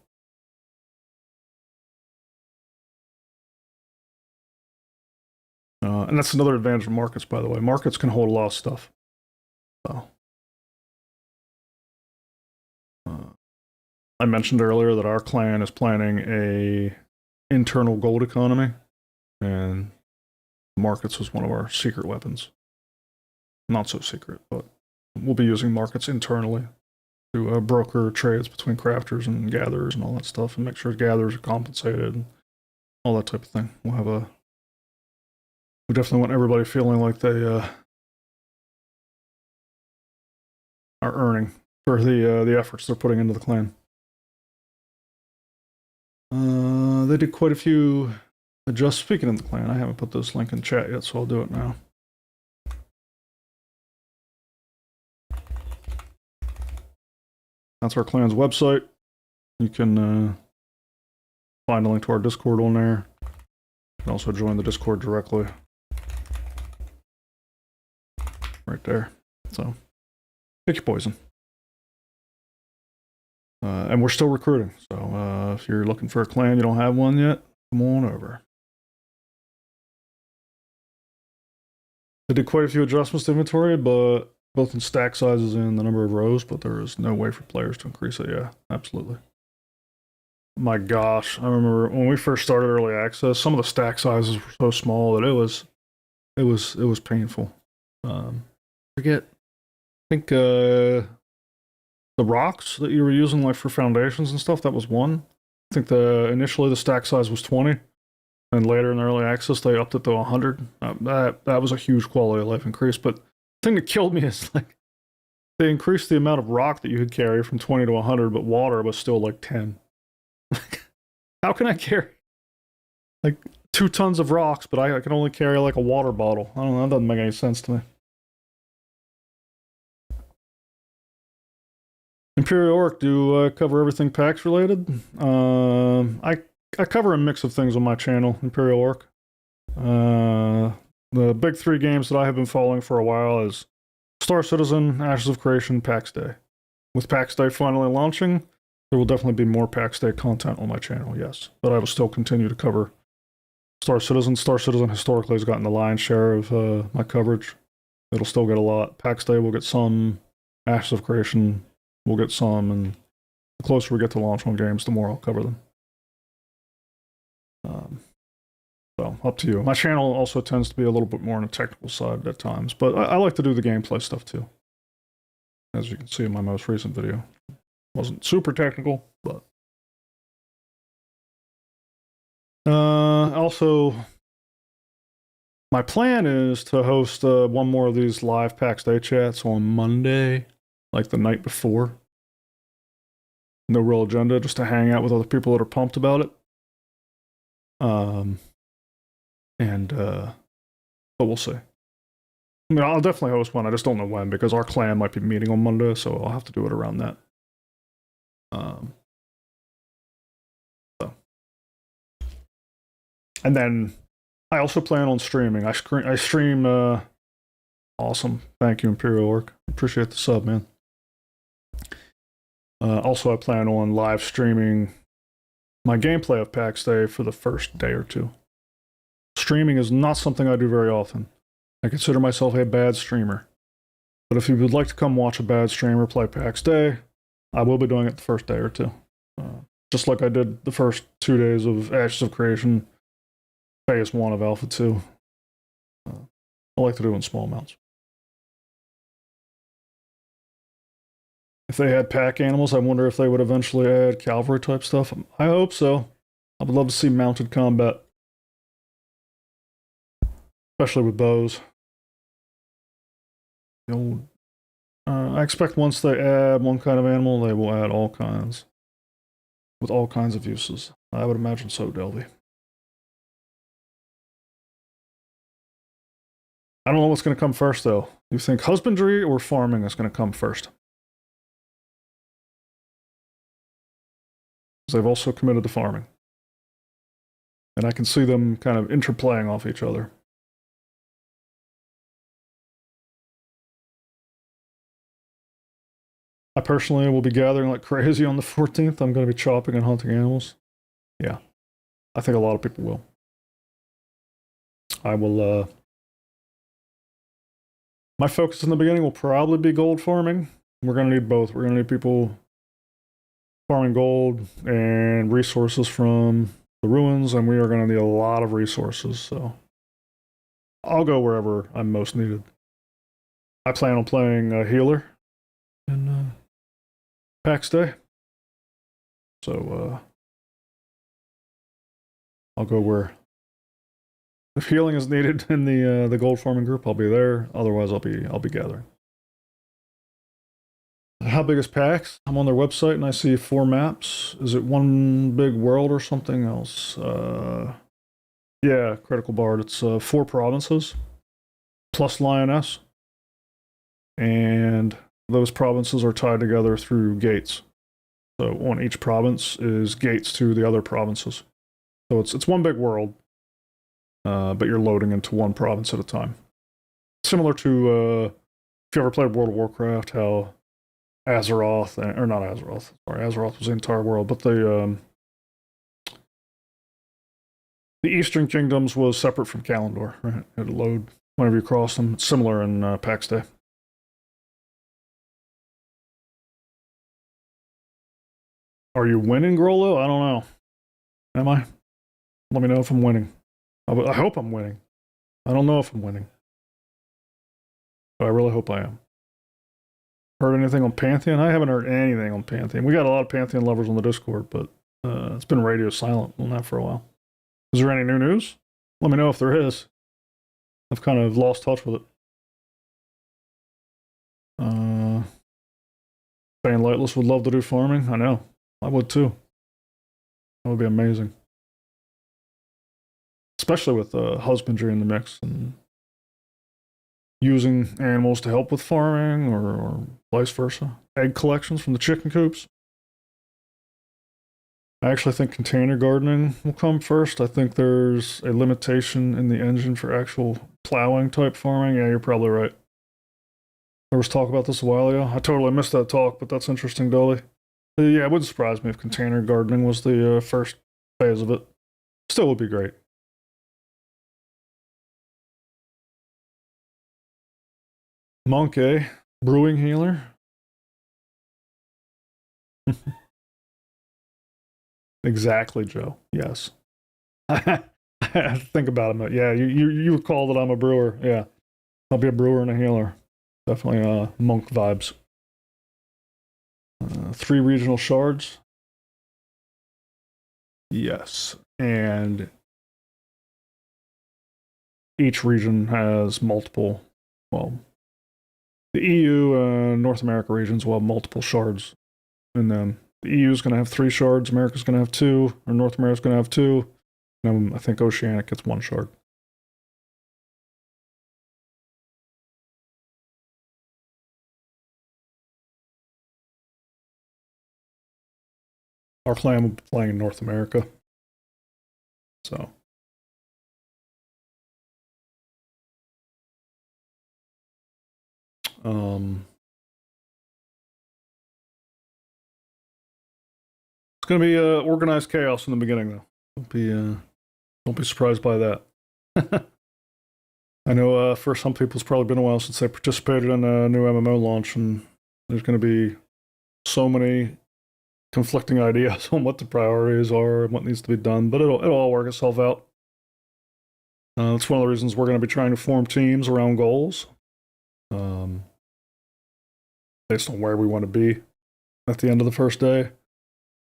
And that's another advantage of markets, by the way. Markets can hold a lot of stuff. So, I mentioned earlier that our clan is planning a internal gold economy, and markets was one of our secret weapons. Not so secret, but we'll be using markets internally to broker trades between crafters and gatherers and all that stuff, and make sure gatherers are compensated and all that type of thing. We definitely want everybody feeling like they are earning for the efforts they're putting into the clan. They did quite a few adjustments. Speaking of the clan, I haven't put this link in chat yet, so I'll do it now. That's our clan's website. You can find a link to our Discord on there. You can also join the Discord directly. Right there. So, pick your poison. And we're still recruiting. So, if you're looking for a clan, you don't have one yet, come on over. They did quite a few adjustments to inventory, but both in stack sizes and the number of rows, but there is no way for players to increase it. Yeah, absolutely. My gosh, I remember when we first started early access, some of the stack sizes were so small that it was painful. I think the rocks that you were using like for foundations and stuff, that was one. I think initially the stack size was 20, and later in the early access they upped it to 100. That was a huge quality of life increase, but the thing that killed me is like they increased the amount of rock that you could carry from 20 to 100, but water was still like 10. How can I carry like 2 tons of rocks, but I can only carry like a water bottle? I don't know, that doesn't make any sense to me. Imperial Orc, do cover everything PAX related? I cover a mix of things on my channel, Imperial Orc. The big 3 games that I have been following for a while is Star Citizen, Ashes of Creation, Pax Dei. With Pax Dei finally launching, there will definitely be more Pax Dei content on my channel, yes. But I will still continue to cover Star Citizen. Star Citizen historically has gotten the lion's share of my coverage. It'll still get a lot. Pax Dei will get some. Ashes of Creation will get some. And the closer we get to launch on games, the more I'll cover them. So, up to you. My channel also tends to be a little bit more on the technical side at times, but I like to do the gameplay stuff too. As you can see in my most recent video. Wasn't super technical, but... also, my plan is to host one more of these live Pax Day chats on Monday, like the night before. No real agenda, just to hang out with other people that are pumped about it. Um, and but we'll see. I mean, I'll definitely host one. I just don't know when because our clan might be meeting on Monday, so I'll have to do it around that. Um, so, and then I also plan on streaming. I stream. Awesome, thank you, Imperial Orc. Appreciate the sub, man. Also, I plan on live streaming my gameplay of Pax Day for the first day or two. Streaming is not something I do very often. I consider myself a bad streamer. But if you would like to come watch a bad streamer play Pax Day, I will be doing it the first day or two. Just like I did the first 2 days of Ashes of Creation, Phase 1 of Alpha 2. I like to do it in small amounts. If they had pack animals, I wonder if they would eventually add cavalry type stuff. I hope so. I would love to see mounted combat, especially with bows. I expect once they add one kind of animal, they will add all kinds, with all kinds of uses. I would imagine so, Delby. I don't know what's going to come first, though. You think husbandry or farming is going to come first? Because they've also committed to farming. And I can see them kind of interplaying off each other. I personally will be gathering like crazy on the 14th. I'm going to be chopping and hunting animals. Yeah, I think a lot of people will. I will, my focus in the beginning will probably be gold farming. We're going to need both. We're going to need people farming gold and resources from the ruins, and we are going to need a lot of resources, so I'll go wherever I'm most needed. I plan on playing a healer in Pax Day, so I'll go where if healing is needed in the gold farming group, I'll be there. Otherwise, I'll be gathering. How big is PAX? I'm on their website and I see 4 maps. Is it one big world or something else? Yeah, Critical Bard. It's 4 provinces plus Lioness. And those provinces are tied together through gates. So on each province is gates to the other provinces. So it's one big world, but you're loading into one province at a time. Similar to if you ever played World of Warcraft, how Azeroth, or not Azeroth, sorry, Azeroth was the entire world, but the Eastern Kingdoms was separate from Kalimdor, right? You had to load whenever you crossed them. It's similar in Pax Day. Are you winning, Grollo? I don't know. Am I? Let me know if I'm winning. I hope I'm winning. I don't know if I'm winning, but I really hope I am. Heard anything on Pantheon? I haven't heard anything on Pantheon. We got a lot of Pantheon lovers on the Discord, but it's been radio silent on that for a while. Is there any new news? Let me know if there is. I've kind of lost touch with it. Bane Lightless would love to do farming. I know. I would too. That would be amazing. Especially with husbandry in the mix and using animals to help with farming or vice versa. Egg collections from the chicken coops. I actually think container gardening will come first. I think there's a limitation in the engine for actual plowing type farming. Yeah, you're probably right. There was talk about this a while ago. I totally missed that talk, but that's interesting, Dolly. Yeah, it wouldn't surprise me if container gardening was the first phase of it. Still would be great. Monk, eh? Brewing healer? Exactly, Joe. Yes. Think about it. Yeah, you recall that I'm a brewer. Yeah. I'll be a brewer and a healer. Definitely monk vibes. 3 regional shards. Yes. And each region has multiple, well, the EU and North America regions will have multiple shards in them. The EU is going to have 3 shards. America's going to have 2, or North America's going to have 2. And I think Oceanic gets 1 shard. Our clan will be playing in North America. So. It's going to be organized chaos in the beginning, though. Don't be surprised by that. I know for some people it's probably been a while since they participated in a new MMO launch, and there's going to be so many conflicting ideas on what the priorities are and what needs to be done, but it'll all work itself out. It's one of the reasons we're going to be trying to form teams around goals, based on where we want to be at the end of the first day.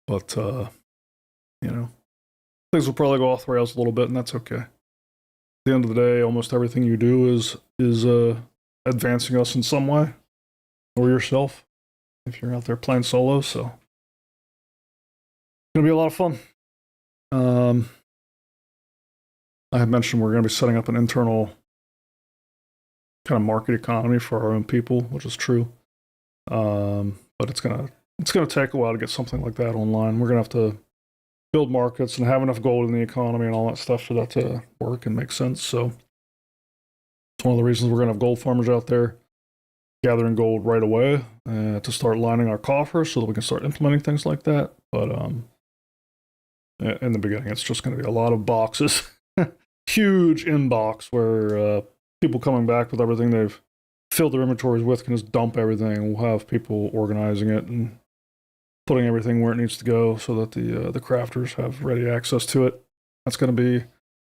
But things will probably go off the rails a little bit, and that's okay. At the end of the day, almost everything you do is advancing us in some way, or yourself, if you're out there playing solo. So it's gonna be a lot of fun. I had mentioned we're gonna be setting up an internal kind of market economy for our own people, which is true. But it's gonna take a while to get something like that online. We're gonna have to build markets and have enough gold in the economy and all that stuff for that to work and make sense. So it's one of the reasons we're going to have gold farmers out there gathering gold right away to start lining our coffers so that we can start implementing things like that. But in the beginning, it's just going to be a lot of boxes, huge inbox where people coming back with everything they've filled their inventories with can just dump everything. We'll have people organizing it and putting everything where it needs to go so that the crafters have ready access to it. That's going to be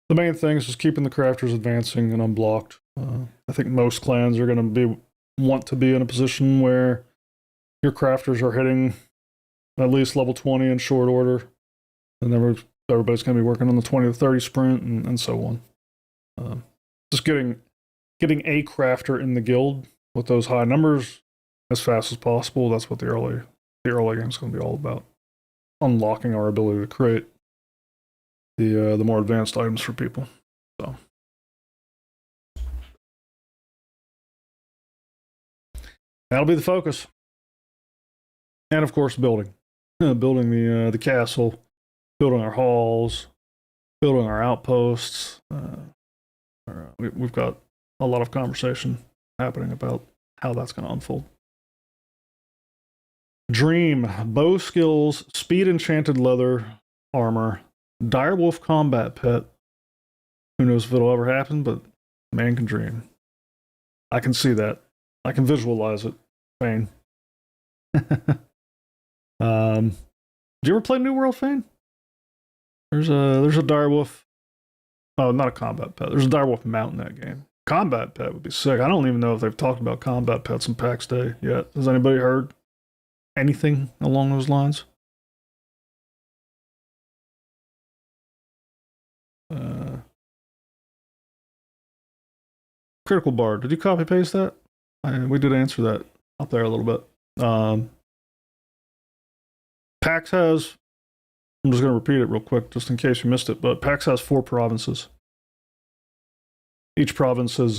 the main thing, is just keeping the crafters advancing and unblocked. I think most clans are going to want to be in a position where your crafters are hitting at least level 20 in short order, and then everybody's going to be working on the 20 to 30 sprint and so on. Just getting a crafter in the guild with those high numbers as fast as possible. That's what the early game is going to be all about. Unlocking our ability to create the more advanced items for people. So that'll be the focus. And of course, building the castle, building our halls, building our outposts. We've got a lot of conversation happening about how that's going to unfold. Dream, bow skills, speed enchanted leather armor, direwolf combat pet. Who knows if it'll ever happen, but man can dream. I can see that. I can visualize it. Fane. Did you ever play New World, Fane? There's a direwolf. Oh, not a combat pet. There's a direwolf mount in that game. Combat pet would be sick. I don't even know if they've talked about combat pets in PAX Day yet. Has anybody heard anything along those lines? Critical Bard. Did you copy paste that? We did answer that up there a little bit. PAX has, I'm just going to repeat it real quick just in case you missed it, but PAX has 4 provinces. Each province is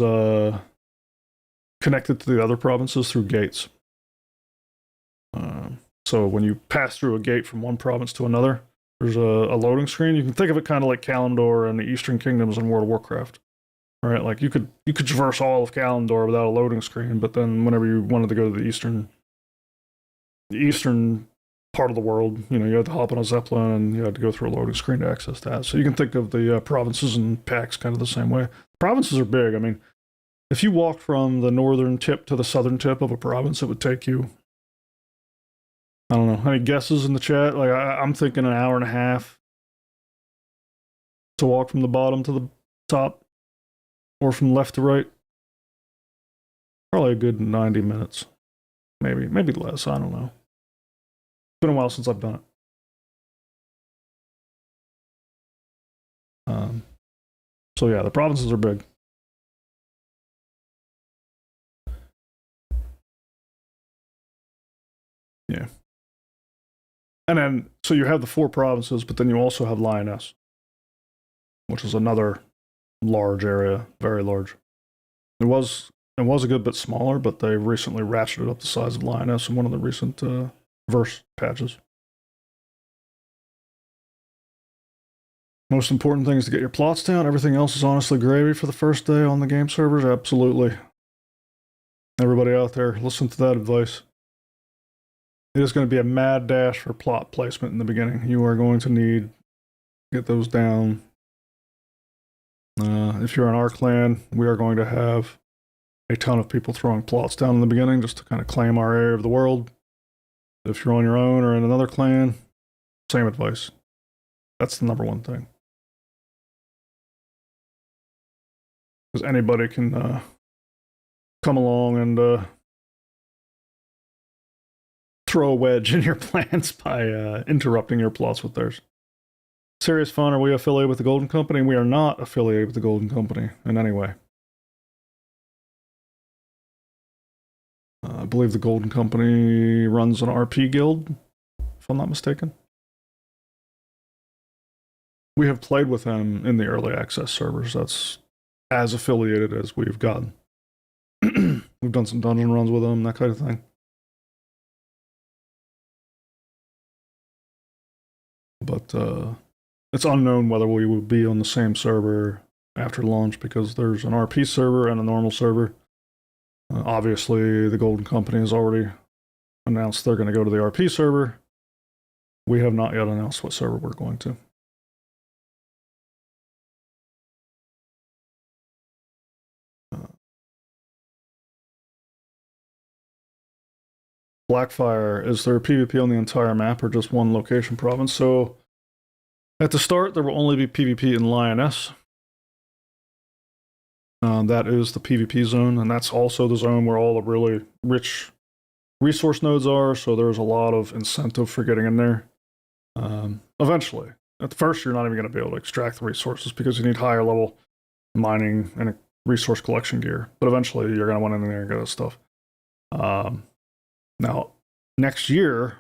connected to the other provinces through gates. So when you pass through a gate from one province to another, there's a loading screen. You can think of it kind of like Kalimdor and the Eastern Kingdoms in World of Warcraft. Right? Like you could traverse all of Kalimdor without a loading screen, but then whenever you wanted to go to the eastern part of the world, you had to hop on a Zeppelin and you had to go through a loading screen to access that. So you can think of the provinces and PAX kind of the same way. Provinces are big. I mean, if you walked from the northern tip to the southern tip of a province, it would take you, I don't know, any guesses in the chat? Like I'm thinking an hour and a half to walk from the bottom to the top, or from left to right. Probably a good 90 minutes. Maybe less, I don't know. It's been a while since I've done it. So yeah, the provinces are big. Yeah. And then, so you have the 4 provinces, but then you also have Lioness, which is another large area, very large. It was a good bit smaller, but they recently ratcheted up the size of Lioness in one of the recent verse patches. Most important thing is to get your plots down. Everything else is honestly gravy for the first day on the game servers. Absolutely. Everybody out there, listen to that advice. It is going to be a mad dash for plot placement in the beginning. You are going to need to get those down. If you're in our clan, we are going to have a ton of people throwing plots down in the beginning just to kind of claim our area of the world. If you're on your own or in another clan, same advice. That's the number one thing. Because anybody can come along and throw a wedge in your plans by interrupting your plots with theirs. Serious fun, are we affiliated with the Golden Company? We are not affiliated with the Golden Company in any way. I believe the Golden Company runs an RP guild, if I'm not mistaken. We have played with them in the early access servers. That's as affiliated as we've gotten. We've done some dungeon runs with them, that kind of thing. But it's unknown whether we will be on the same server after launch because there's an RP server and a normal server. Obviously, the Golden Company has already announced they're going to go to the RP server. We have not yet announced what server we're going to. Blackfire, is there PvP on the entire map or just one location province? So, at the start, there will only be PvP in Lioness. That is the PvP zone, and that's also the zone where all the really rich resource nodes are, so there's a lot of incentive for getting in there. Eventually. At first, you're not even going to be able to extract the resources because you need higher level mining and resource collection gear. But eventually, you're going to want in there and get that stuff. Now, next year,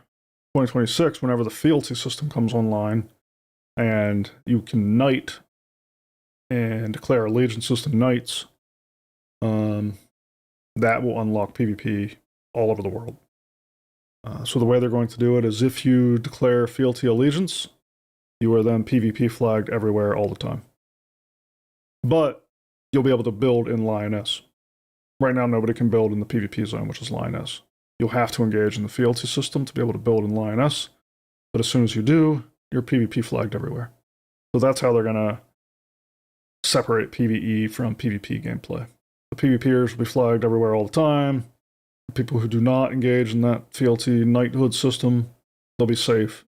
2026, whenever the fealty system comes online, and you can knight and declare allegiances to knights, that will unlock PvP all over the world. So the way they're going to do it is if you declare fealty allegiance, you are then PvP flagged everywhere all the time. But you'll be able to build in Lioness. Right now, nobody can build in the PvP zone, which is Lioness. You'll have to engage in the fealty system to be able to build in Lioness. But as soon as you do, you're PvP flagged everywhere. So that's how they're going to separate PvE from PvP gameplay. The PvPers will be flagged everywhere all the time. The people who do not engage in that fealty knighthood system, they'll be safe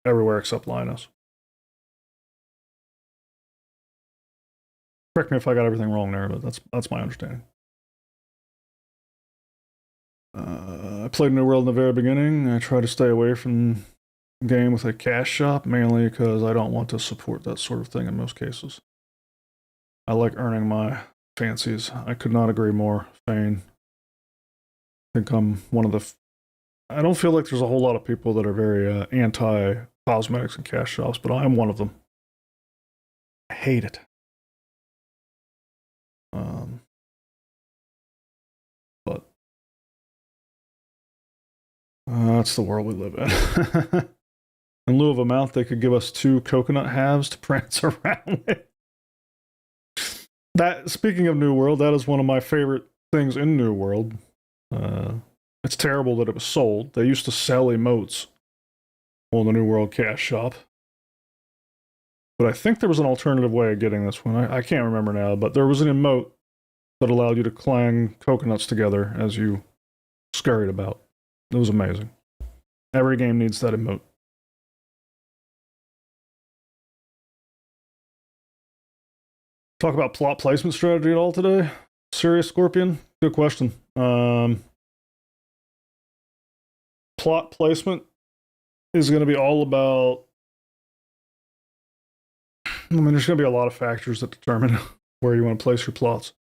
everywhere except Lioness. Correct me if I got everything wrong there, but that's my understanding. I played New World in the very beginning. I try to stay away from the game with a cash shop, mainly because I don't want to support that sort of thing in most cases. I like earning my fancies. I could not agree more, Fane. I think I'm one of the... I don't feel like there's a whole lot of people that are very anti-cosmetics and cash shops, but I'm one of them. I hate it. But that's the world we live in. In lieu of a mouth, they could give us 2 coconut halves to prance around with. That, speaking of New World, that is one of my favorite things in New World. It's terrible that it was sold. They used to sell emotes on the New World cash shop. But I think there was an alternative way of getting this one. I can't remember now, but there was an emote that allowed you to clang coconuts together as you scurried about. It was amazing. Every game needs that emote. Talk about plot placement strategy at all today? Serious Scorpion? Good question. Plot placement is going to be all about... I mean, there's going to be a lot of factors that determine where you want to place your plots.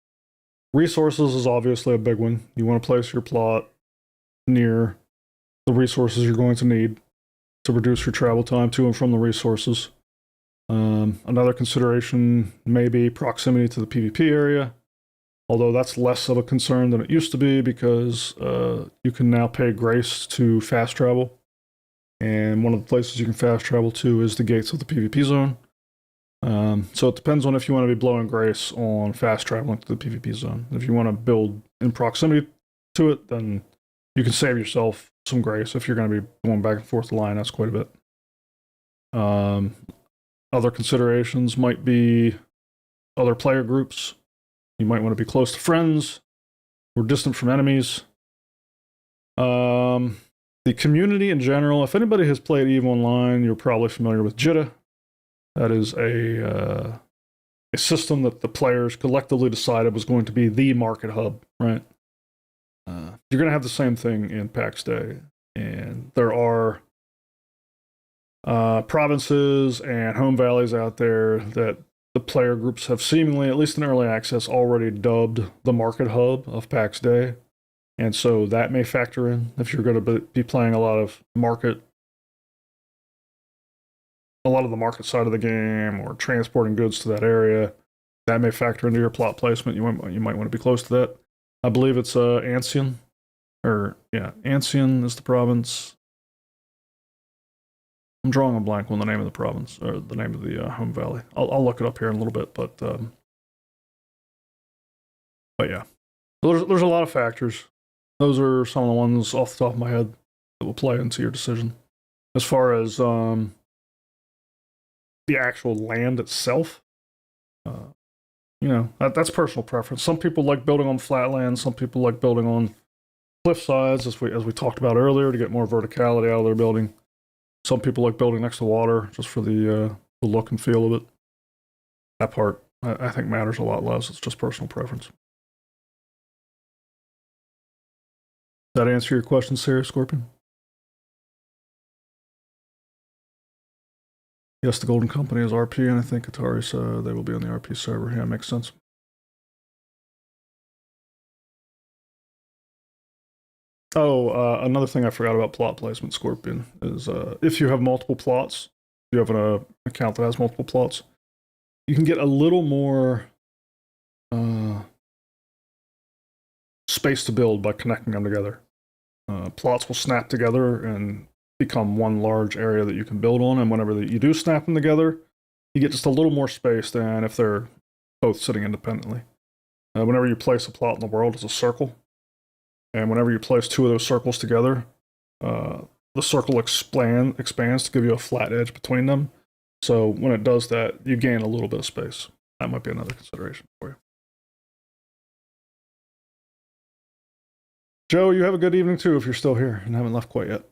Resources is obviously a big one. You want to place your plot near the resources you're going to need. to reduce your travel time to and from the resources. Another consideration may be proximity to the PvP area, although that's less of a concern than it used to be because you can now pay grace to fast travel. And one of the places you can fast travel to is the gates of the PvP zone. So it depends on if you want to be blowing grace on fast traveling to the PvP zone. If you want to build in proximity to it, then you can save yourself some grace. If you're going to be going back and forth the line, that's quite a bit. Other considerations might be other player groups. You might want to be close to friends or distant from enemies. The community in general, if anybody has played EVE Online, you're probably familiar with Jitta. That is a system that the players collectively decided was going to be the market hub, right? You're going to have the same thing in Pax Dei. And there are provinces and home valleys out there that the player groups have seemingly, at least in early access, already dubbed the market hub of Pax Dei. And so that may factor in if you're going to be playing a lot of the market side of the game or transporting goods to that area. That may factor into your plot placement. You might want to be close to that. I believe it's Ancien. Ancien is the province. I'm drawing a blank on the name of the province, or the name of the home valley. I'll look it up here in a little bit, but yeah. There's a lot of factors. Those are some of the ones off the top of my head that will play into your decision. As far as the actual land itself, that's personal preference. Some people like building on flatlands. Some people like building on cliff sides, as we talked about earlier, to get more verticality out of their building. Some people like building next to water just for the look and feel of it. That part, I think, matters a lot less. It's just personal preference. Does that answer your question, Sarah Scorpion? Yes, the Golden Company is RP, and I think Atari said they will be on the RP server. Yeah, makes sense. Oh, another thing I forgot about plot placement, Scorpion, is if you have multiple plots, if you have an account that has multiple plots, you can get a little more space to build by connecting them together. Plots will snap together and become one large area that you can build on, and whenever you do snap them together, you get just a little more space than if they're both sitting independently. Whenever you place a plot in the world, it's a circle. And whenever you place two of those circles together, the circle expands to give you a flat edge between them. So when it does that, you gain a little bit of space. That might be another consideration for you. Joe, you have a good evening too if you're still here and haven't left quite yet.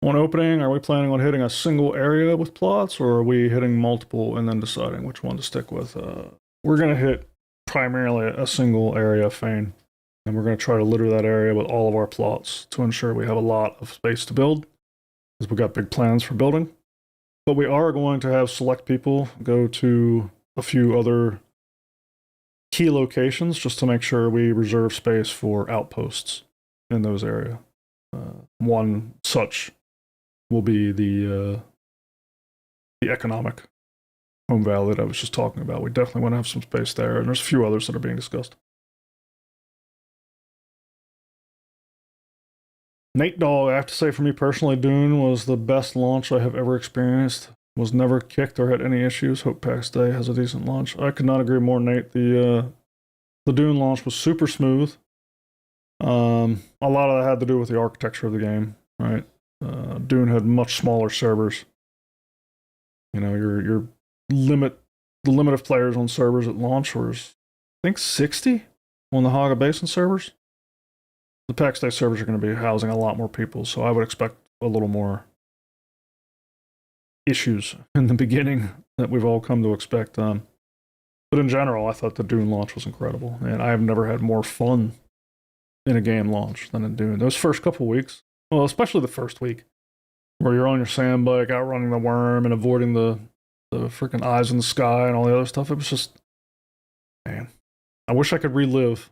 On opening, are we planning on hitting a single area with plots, or are we hitting multiple and then deciding which one to stick with? We're going to hit primarily a single area of Fane, and we're going to try to litter that area with all of our plots to ensure we have a lot of space to build, because we've got big plans for building. But we are going to have select people go to a few other key locations just to make sure we reserve space for outposts in those areas. One such will be the economic home valley that I was just talking about. We definitely want to have some space there, and there's a few others that are being discussed. Nate Dog, I have to say for me personally, Dune was the best launch I have ever experienced. Was never kicked or had any issues. Hope Pax Dei has a decent launch. I could not agree more, Nate. The Dune launch was super smooth. A lot of that had to do with the architecture of the game, right? Dune had much smaller servers. You know, your the limit of players on servers at launch was, I think, 60 on the Haga Basin servers. The Pax Dei servers are going to be housing a lot more people, so I would expect a little more issues in the beginning that we've all come to expect. But in general, I thought the Dune launch was incredible, and I have never had more fun in a game launch than in Dune. Those first couple weeks, well, especially the first week, where you're on your sand bike, outrunning the worm and avoiding the freaking eyes in the sky and all the other stuff. It was just, man, I wish I could relive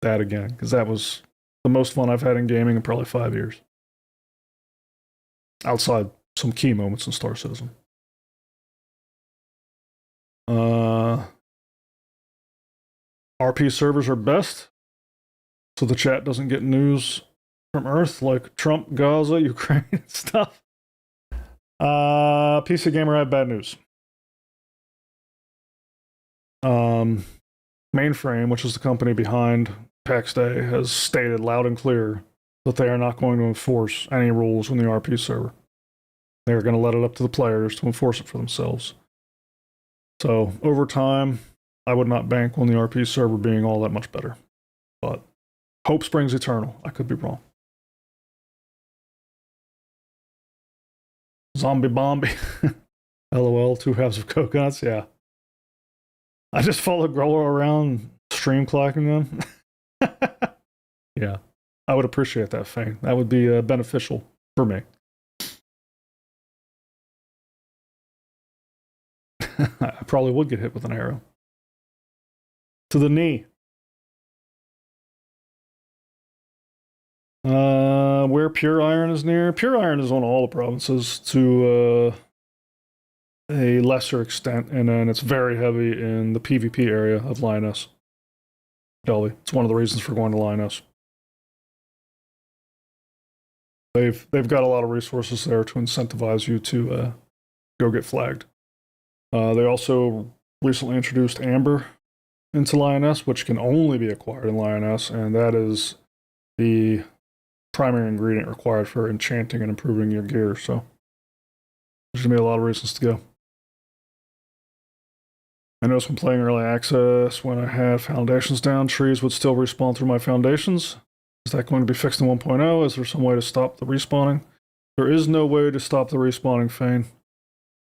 that again, because that was the most fun I've had in gaming in probably 5 years. Outside some key moments in Star Citizen. RP servers are best, so the chat doesn't get news from Earth like Trump, Gaza, Ukraine stuff. PC Gamer, I have bad news. Mainframe, which is the company behind Pax Dei, has stated loud and clear that they are not going to enforce any rules on the RP server. They're going to let it up to the players to enforce it for themselves. So, over time, I would not bank on the RP server being all that much better. But hope springs eternal. I could be wrong. Zombie Bombi. LOL, 2 halves of coconuts. Yeah. I just follow Growler around, stream clacking them. Yeah. I would appreciate that, Fang. That would be beneficial for me. I probably would get hit with an arrow. To the knee. Where Pure Iron is near? Pure Iron is on all the provinces to a lesser extent, and then it's very heavy in the PvP area of Lioness. Delhi. It's one of the reasons for going to Lioness. They've got a lot of resources there to incentivize you to go get flagged. They also recently introduced Amber into Lioness, which can only be acquired in Lioness, and that is the primary ingredient required for enchanting and improving your gear. So there's gonna be a lot of reasons to go. I noticed when playing early access, when I had foundations down, trees would still respawn through my foundations. Is that going to be fixed in 1.0? Is there some way to stop the respawning? There is no way to stop the respawning, Fane.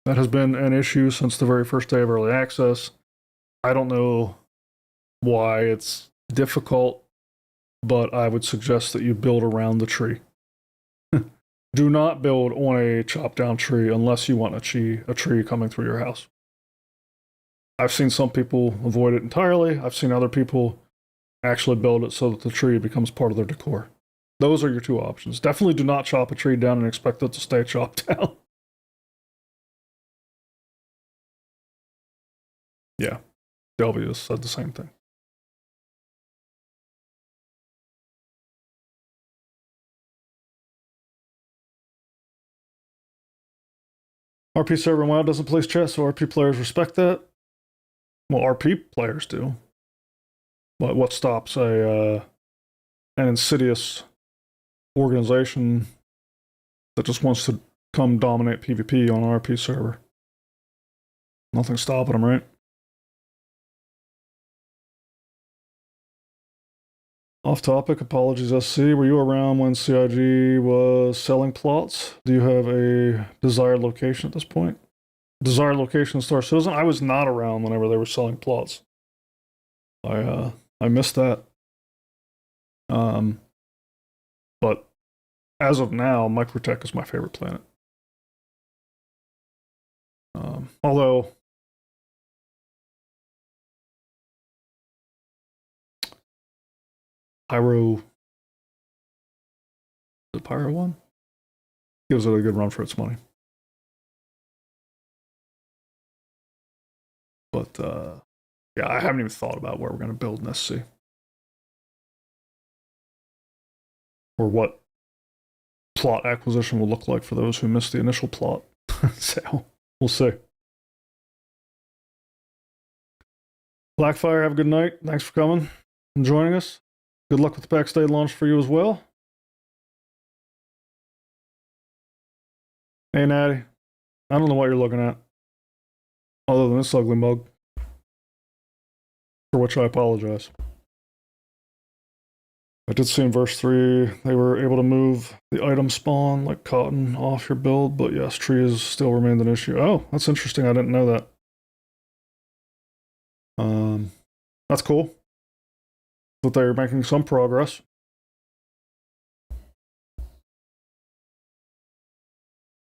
That has been an issue since the very first day of early access. I don't know why it's difficult, but I would suggest that you build around the tree. Do not build on a chopped down tree unless you want a tree coming through your house. I've seen some people avoid it entirely. I've seen other people actually build it so that the tree becomes part of their decor. Those are your 2 options. Definitely do not chop a tree down and expect it to stay chopped down. Yeah, Delby has said the same thing. RP server in WoW doesn't place chat, so RP players respect that. Well, RP players do. But what stops an insidious organization that just wants to come dominate PvP on an RP server? Nothing's stopping them, right? Off topic, apologies SC. Were you around when CIG was selling plots? Do you have a desired location at this point? Desired location in Star Citizen? I was not around whenever they were selling plots. I missed that. But as of now, Microtech is my favorite planet. Although Pyro, the Pyro one, gives it a good run for its money. But yeah, I haven't even thought about where we're going to build in SC. Or what plot acquisition will look like for those who missed the initial plot. So, we'll see. Blackfire, have a good night. Thanks for coming and joining us. Good luck with the Pax Dei launch for you as well. Hey, Natty. I don't know what you're looking at, other than this ugly mug, for which I apologize. I did see in verse 3 they were able to move the item spawn like cotton off your build, but yes, trees still remained an issue. Oh, that's interesting. I didn't know that. That's cool. But they're making some progress.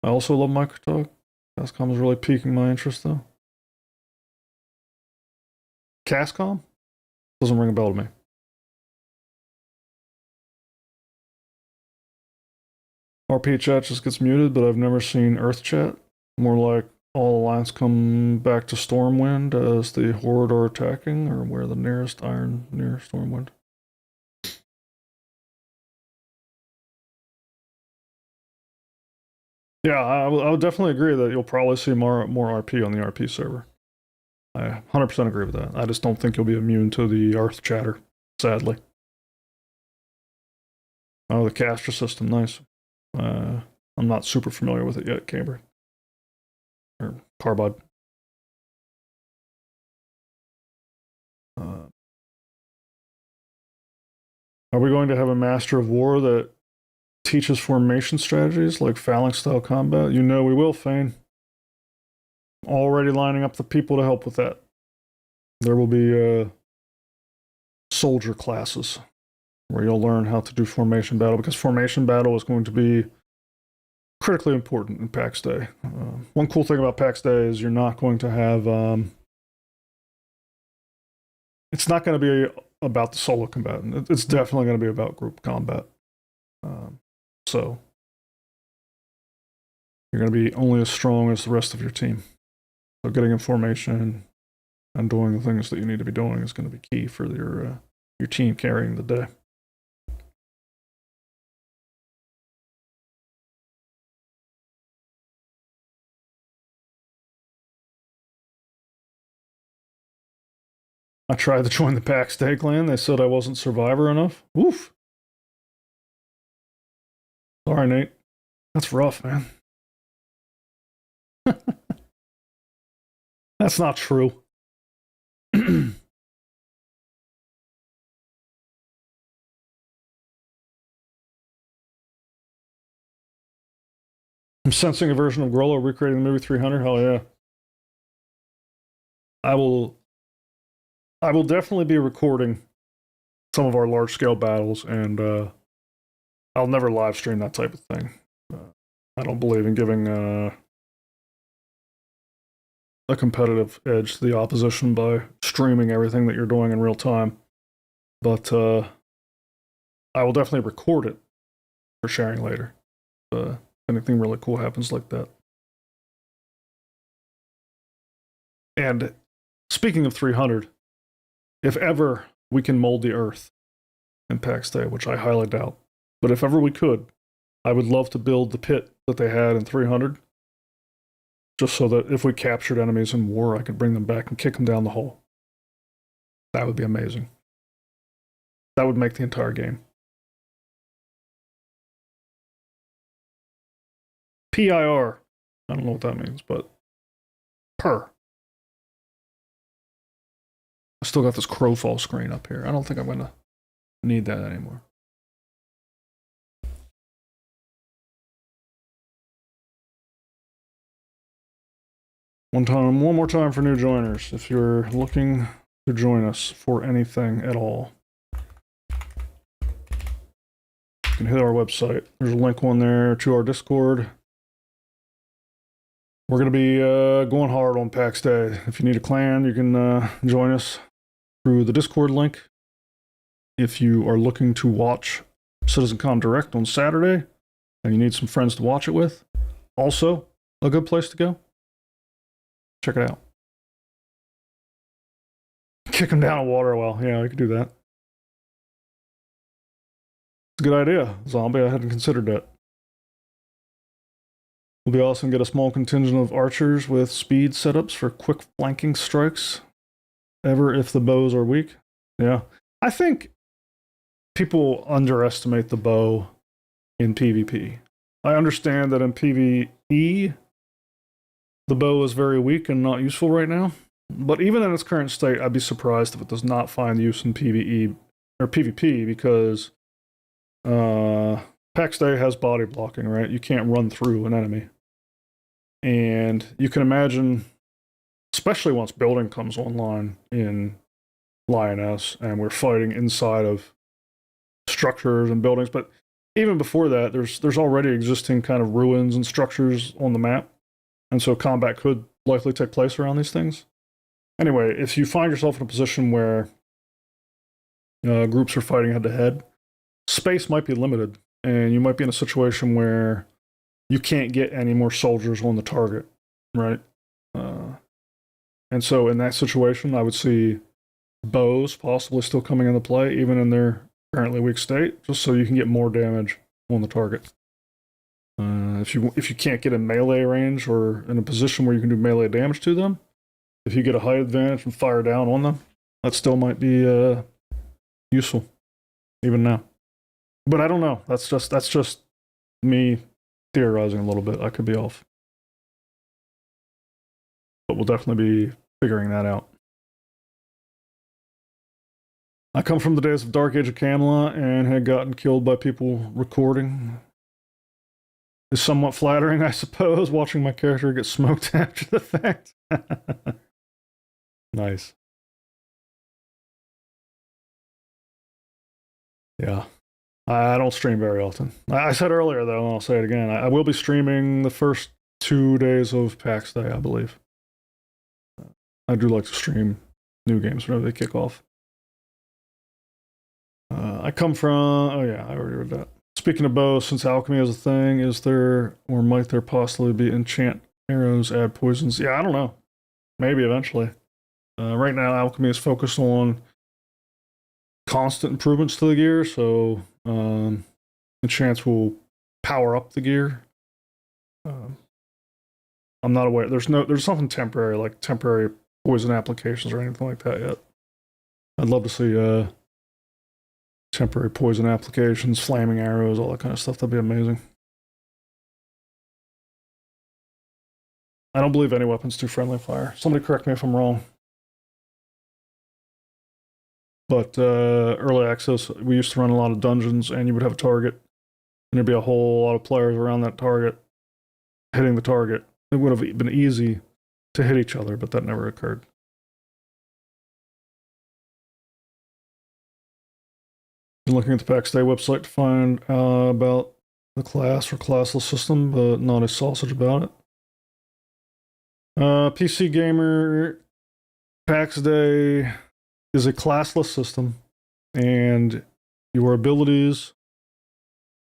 I also love Microtalk. Cascom is really piquing my interest, though. Cascom? Doesn't ring a bell to me. RP chat just gets muted, but I've never seen Earth chat. More like all alliance come back to Stormwind as the Horde are attacking, or where the nearest iron near Stormwind. Yeah, I would definitely agree that you'll probably see more RP on the RP server. I 100% agree with that. I just don't think you'll be immune to the Earth chatter, sadly. Oh, the caster system, nice. I'm not super familiar with it yet, Camber. Or Carbide. Are we going to have a Master of War that teaches formation strategies like phalanx style combat? You know we will, Fane. Already lining up the people to help with that. There will be soldier classes where you'll learn how to do formation battle, because formation battle is going to be critically important in Pax Dei. One cool thing about Pax Dei is you're not going to have it's not going to be about the solo combatant. It's definitely going to be about group combat. So you're going to be only as strong as the rest of your team. So getting information and doing the things that you need to be doing is going to be key for your team carrying the day. I tried to join the Pax Dei clan. They said I wasn't survivor enough. Oof. Sorry, Nate. That's rough, man. That's not true. I'm sensing a version of Grollo recreating the movie 300. Hell yeah. I will definitely be recording some of our large scale battles, and I'll never live stream that type of thing. I don't believe in giving a competitive edge to the opposition by streaming everything that you're doing in real time. But I will definitely record it for sharing later. Anything really cool happens like that. And speaking of 300, if ever we can mold the Earth in Pax Dei, which I highly doubt, but if ever we could, I would love to build the pit that they had in 300, just so that if we captured enemies in war, I could bring them back and kick them down the hole. That would be amazing. That would make the entire game. PIR. I don't know what that means, but per. I still got this Crowfall screen up here. I don't think I'm going to need that anymore. One more time for new joiners. If you're looking to join us for anything at all, you can hit our website. There's a link on there to our Discord. We're going to be going hard on Pax Day. If you need a clan, you can join us through the Discord link. If you are looking to watch CitizenCon Direct on Saturday and you need some friends to watch it with, also a good place to go. Check it out. Kick them down a water well. Yeah, we could do that. It's a good idea, Zombie. I hadn't considered that. We'll be awesome. Get a small contingent of archers with speed setups for quick flanking strikes. Ever if the bows are weak. Yeah. I think people underestimate the bow in PvP. I understand that in PvE, the bow is very weak and not useful right now. But even in its current state, I'd be surprised if it does not find use in PvE or PvP, because Pax Dei has body blocking, right? You can't run through an enemy. And you can imagine, especially once building comes online in Lioness and we're fighting inside of structures and buildings, but even before that, there's already existing kind of ruins and structures on the map. And so combat could likely take place around these things. Anyway, if you find yourself in a position where groups are fighting head to head, space might be limited and you might be in a situation where you can't get any more soldiers on the target, right? And so in that situation, I would see bows possibly still coming into play, even in their currently weak state, just so you can get more damage on the target. If you can't get in melee range or in a position where you can do melee damage to them, if you get a height advantage and fire down on them, that still might be useful, even now. But I don't know. That's just me theorizing a little bit. I could be off, but we'll definitely be figuring that out. I come from the days of Dark Age of Camelot and had gotten killed by people recording. Is somewhat flattering, I suppose, watching my character get smoked after the fact. Nice. Yeah. I don't stream very often. I said earlier, though, and I'll say it again, I will be streaming the first 2 days of Pax Day, I believe. I do like to stream new games whenever they kick off. I come from... Oh, yeah, I already read that. Speaking of bows, since alchemy is a thing, is there, or might there possibly be enchant arrows, add poisons? Yeah, I don't know. Maybe eventually. Right now, alchemy is focused on constant improvements to the gear, so enchants will power up the gear. I'm not aware. There's nothing temporary, like temporary poison applications or anything like that yet. I'd love to see temporary poison applications, flaming arrows, all that kind of stuff. That'd be amazing. I don't believe any weapon's too friendly fire. Somebody correct me if I'm wrong. But early access, we used to run a lot of dungeons, and you would have a target, and there'd be a whole lot of players around that target hitting the target. It would have been easy to hit each other, but that never occurred. Been looking at the Pax Dei website to find about the class or classless system, but not a sausage about it. PC Gamer, Pax Dei is a classless system, and your abilities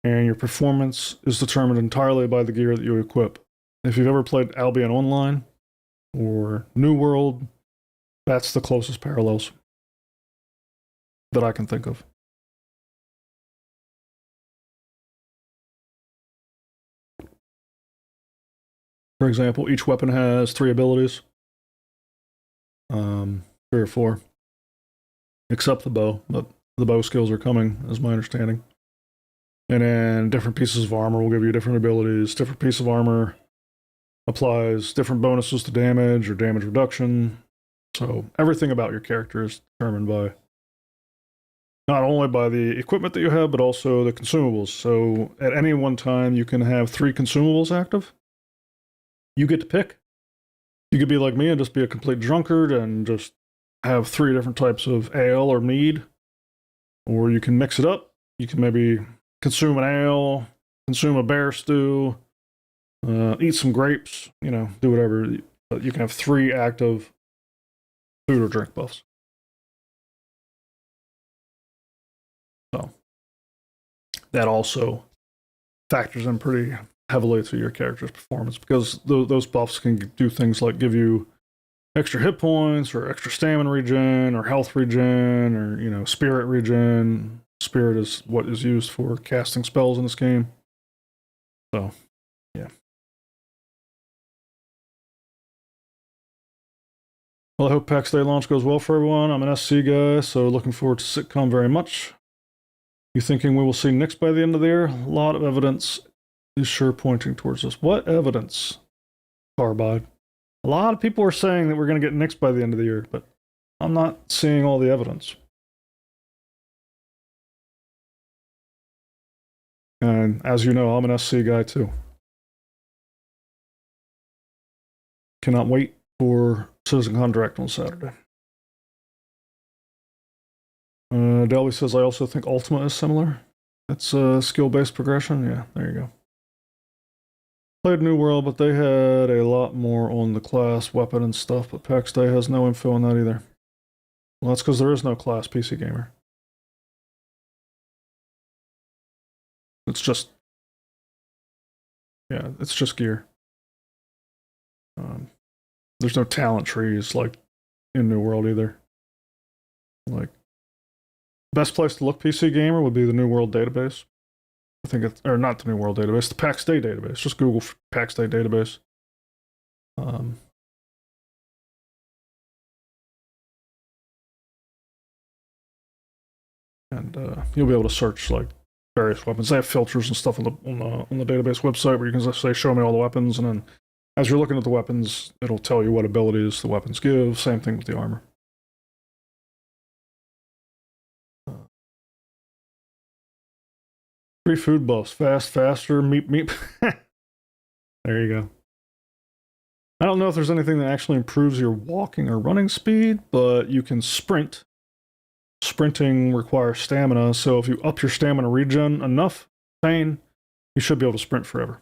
and your performance is determined entirely by the gear that you equip. If you've ever played Albion Online or New World, that's the closest parallels that I can think of. For example, each weapon has 3 abilities. 3 or 4. Except the bow, but the bow skills are coming, is my understanding. And then different pieces of armor will give you different abilities. Different piece of armor applies different bonuses to damage or damage reduction. So everything about your character is determined by not only by the equipment that you have, but also the consumables. So at any one time, you can have 3 consumables active. You get to pick. You could be like me and just be a complete drunkard and just have 3 different types of ale or mead. Or you can mix it up. You can maybe consume an ale, consume a bear stew, eat some grapes, do whatever. But you can have 3 active food or drink buffs. So that also factors in pretty heavily to your character's performance, because those buffs can do things like give you extra hit points or extra stamina regen or health regen or spirit regen. Spirit is what is used for casting spells in this game. So yeah. Well, I hope Pax Day launch goes well for everyone. I'm an SC guy, so looking forward to sitcom very much. You thinking we will see Nyx by the end of the year? A lot of evidence is sure pointing towards this. What evidence? Carbide. A lot of people are saying that we're going to get Nyx by the end of the year, but I'm not seeing all the evidence. And as you know, I'm an SC guy too. Cannot wait for Citizen Contract on Saturday. Delby says, I also think Ultima is similar. It's a skill-based progression. Yeah, there you go. Played New World, but they had a lot more on the class, weapon, and stuff, but Pax Day has no info on that either. Well, that's because there is no class PC Gamer. It's just, yeah, it's just gear. There's no talent trees like in New World either. Like, best place to look PC gamer would be the New World database. I think it's, or not the New World database, the Pax Dei database. Just Google Pax Dei database. Um, and you'll be able to search like various weapons. They have filters and stuff on the database website where you can just say, "Show me all the weapons," and then as you're looking at the weapons, it'll tell you what abilities the weapons give. Same thing with the armor. Free food buffs: fast, faster, meep, meep. There you go. I don't know if there's anything that actually improves your walking or running speed, but you can sprint. Sprinting requires stamina, so if you up your stamina regen enough, pain, you should be able to sprint forever.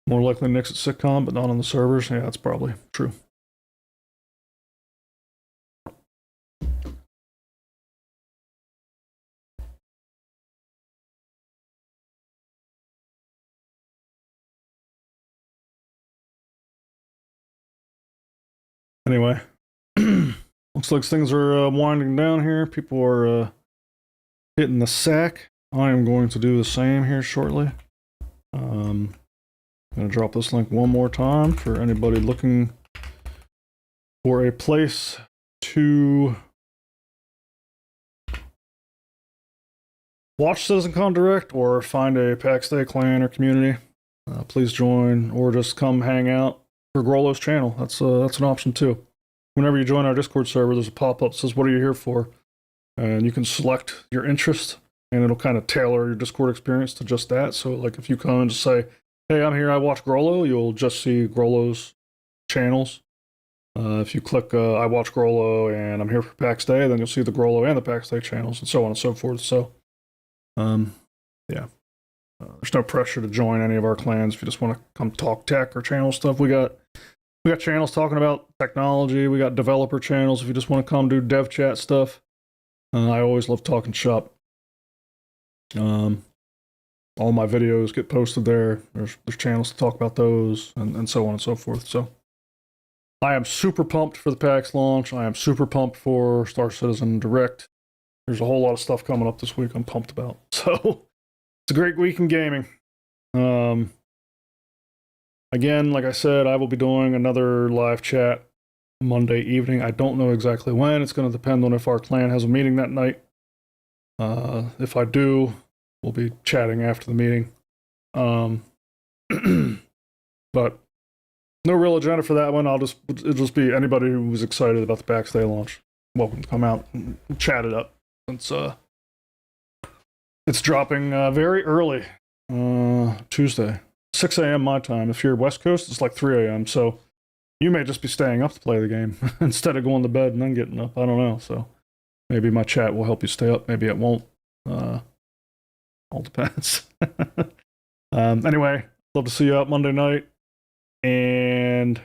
More likely Nick's at sitcom, but not on the servers. Yeah, that's probably true. Anyway, looks like things are winding down here. People are hitting the sack. I am going to do the same here shortly. I'm going to drop this link one more time for anybody looking for a place to watch CitizenCon Direct or find a Pax Day clan or community. Please join or just come hang out for Grolo's channel. That's an option too. Whenever you join our Discord server, there's a pop-up that says, "What are you here for?" And you can select your interest, and it'll kind of tailor your Discord experience to just that. So, like, if you come and just say, "Hey, I'm here, I watch Grolo," you'll just see Grolo's channels. If you click "I watch Grolo and I'm here for Pax Day," then you'll see the Grolo and the Pax Day channels, and so on and so forth. So, yeah. There's no pressure to join any of our clans if you just want to come talk tech or channel stuff. We got channels talking about technology. We got developer channels if you just want to come do dev chat stuff. I always love talking shop. All my videos get posted there. There's channels to talk about those and so on and so forth. So I am super pumped for the PAX launch. I am super pumped for Star Citizen Direct. There's a whole lot of stuff coming up this week I'm pumped about. So it's a great week in gaming. Again, like I said, I will be doing another live chat Monday evening. I don't know exactly when. It's going to depend on if our clan has a meeting that night. If I do, we'll be chatting after the meeting. But no real agenda for that one. It'll just be anybody who was excited about the Pax Day launch. Welcome to come out and chat it up. It's dropping very early, Tuesday, 6 a.m. my time. If you're West Coast, it's like 3 a.m. So you may just be staying up to play the game instead of going to bed and then getting up. I don't know. So maybe my chat will help you stay up. Maybe it won't. All depends. Anyway, love to see you out Monday night. And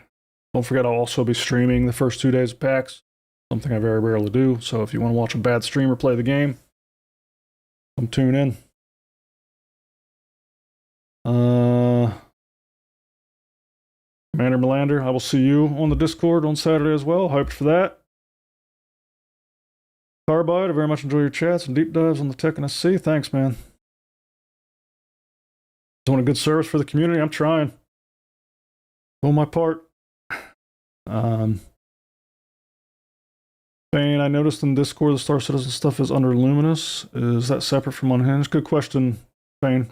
don't forget, I'll also be streaming the first 2 days of PAX, something I very rarely do. So if you want to watch a bad streamer play the game, come tune in. Commander Melander, I will see you on the Discord on Saturday as well. Hyped for that. Carbide, I very much enjoy your chats and deep dives on the Tech and SC. Thanks, man. Doing a good service for the community. I'm trying. On my part. Bane, I noticed in Discord the Star Citizen stuff is under Luminous. Is that separate from Unhinged? Good question, Bane.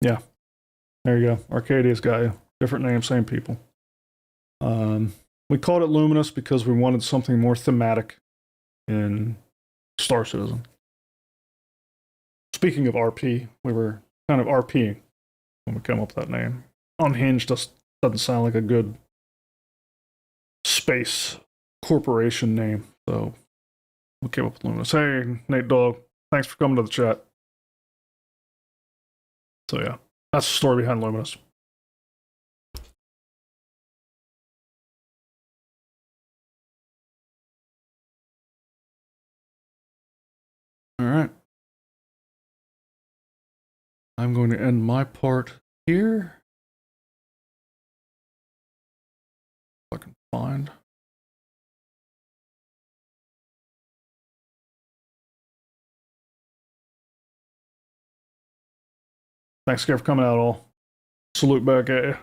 Yeah. There you go. Arcadia's got you. Different name, same people. We called it Luminous because we wanted something more thematic in Star Citizen. Speaking of RP, we were kind of RPing when we came up with that name. Unhinged just doesn't sound like a good space corporation name, so we came up with Luminous. Hey, Nate Dog, thanks for coming to the chat. So yeah, that's the story behind Luminous. I'm going to end my part here. If I can find. Thanks again for coming out, all. Salute back at you.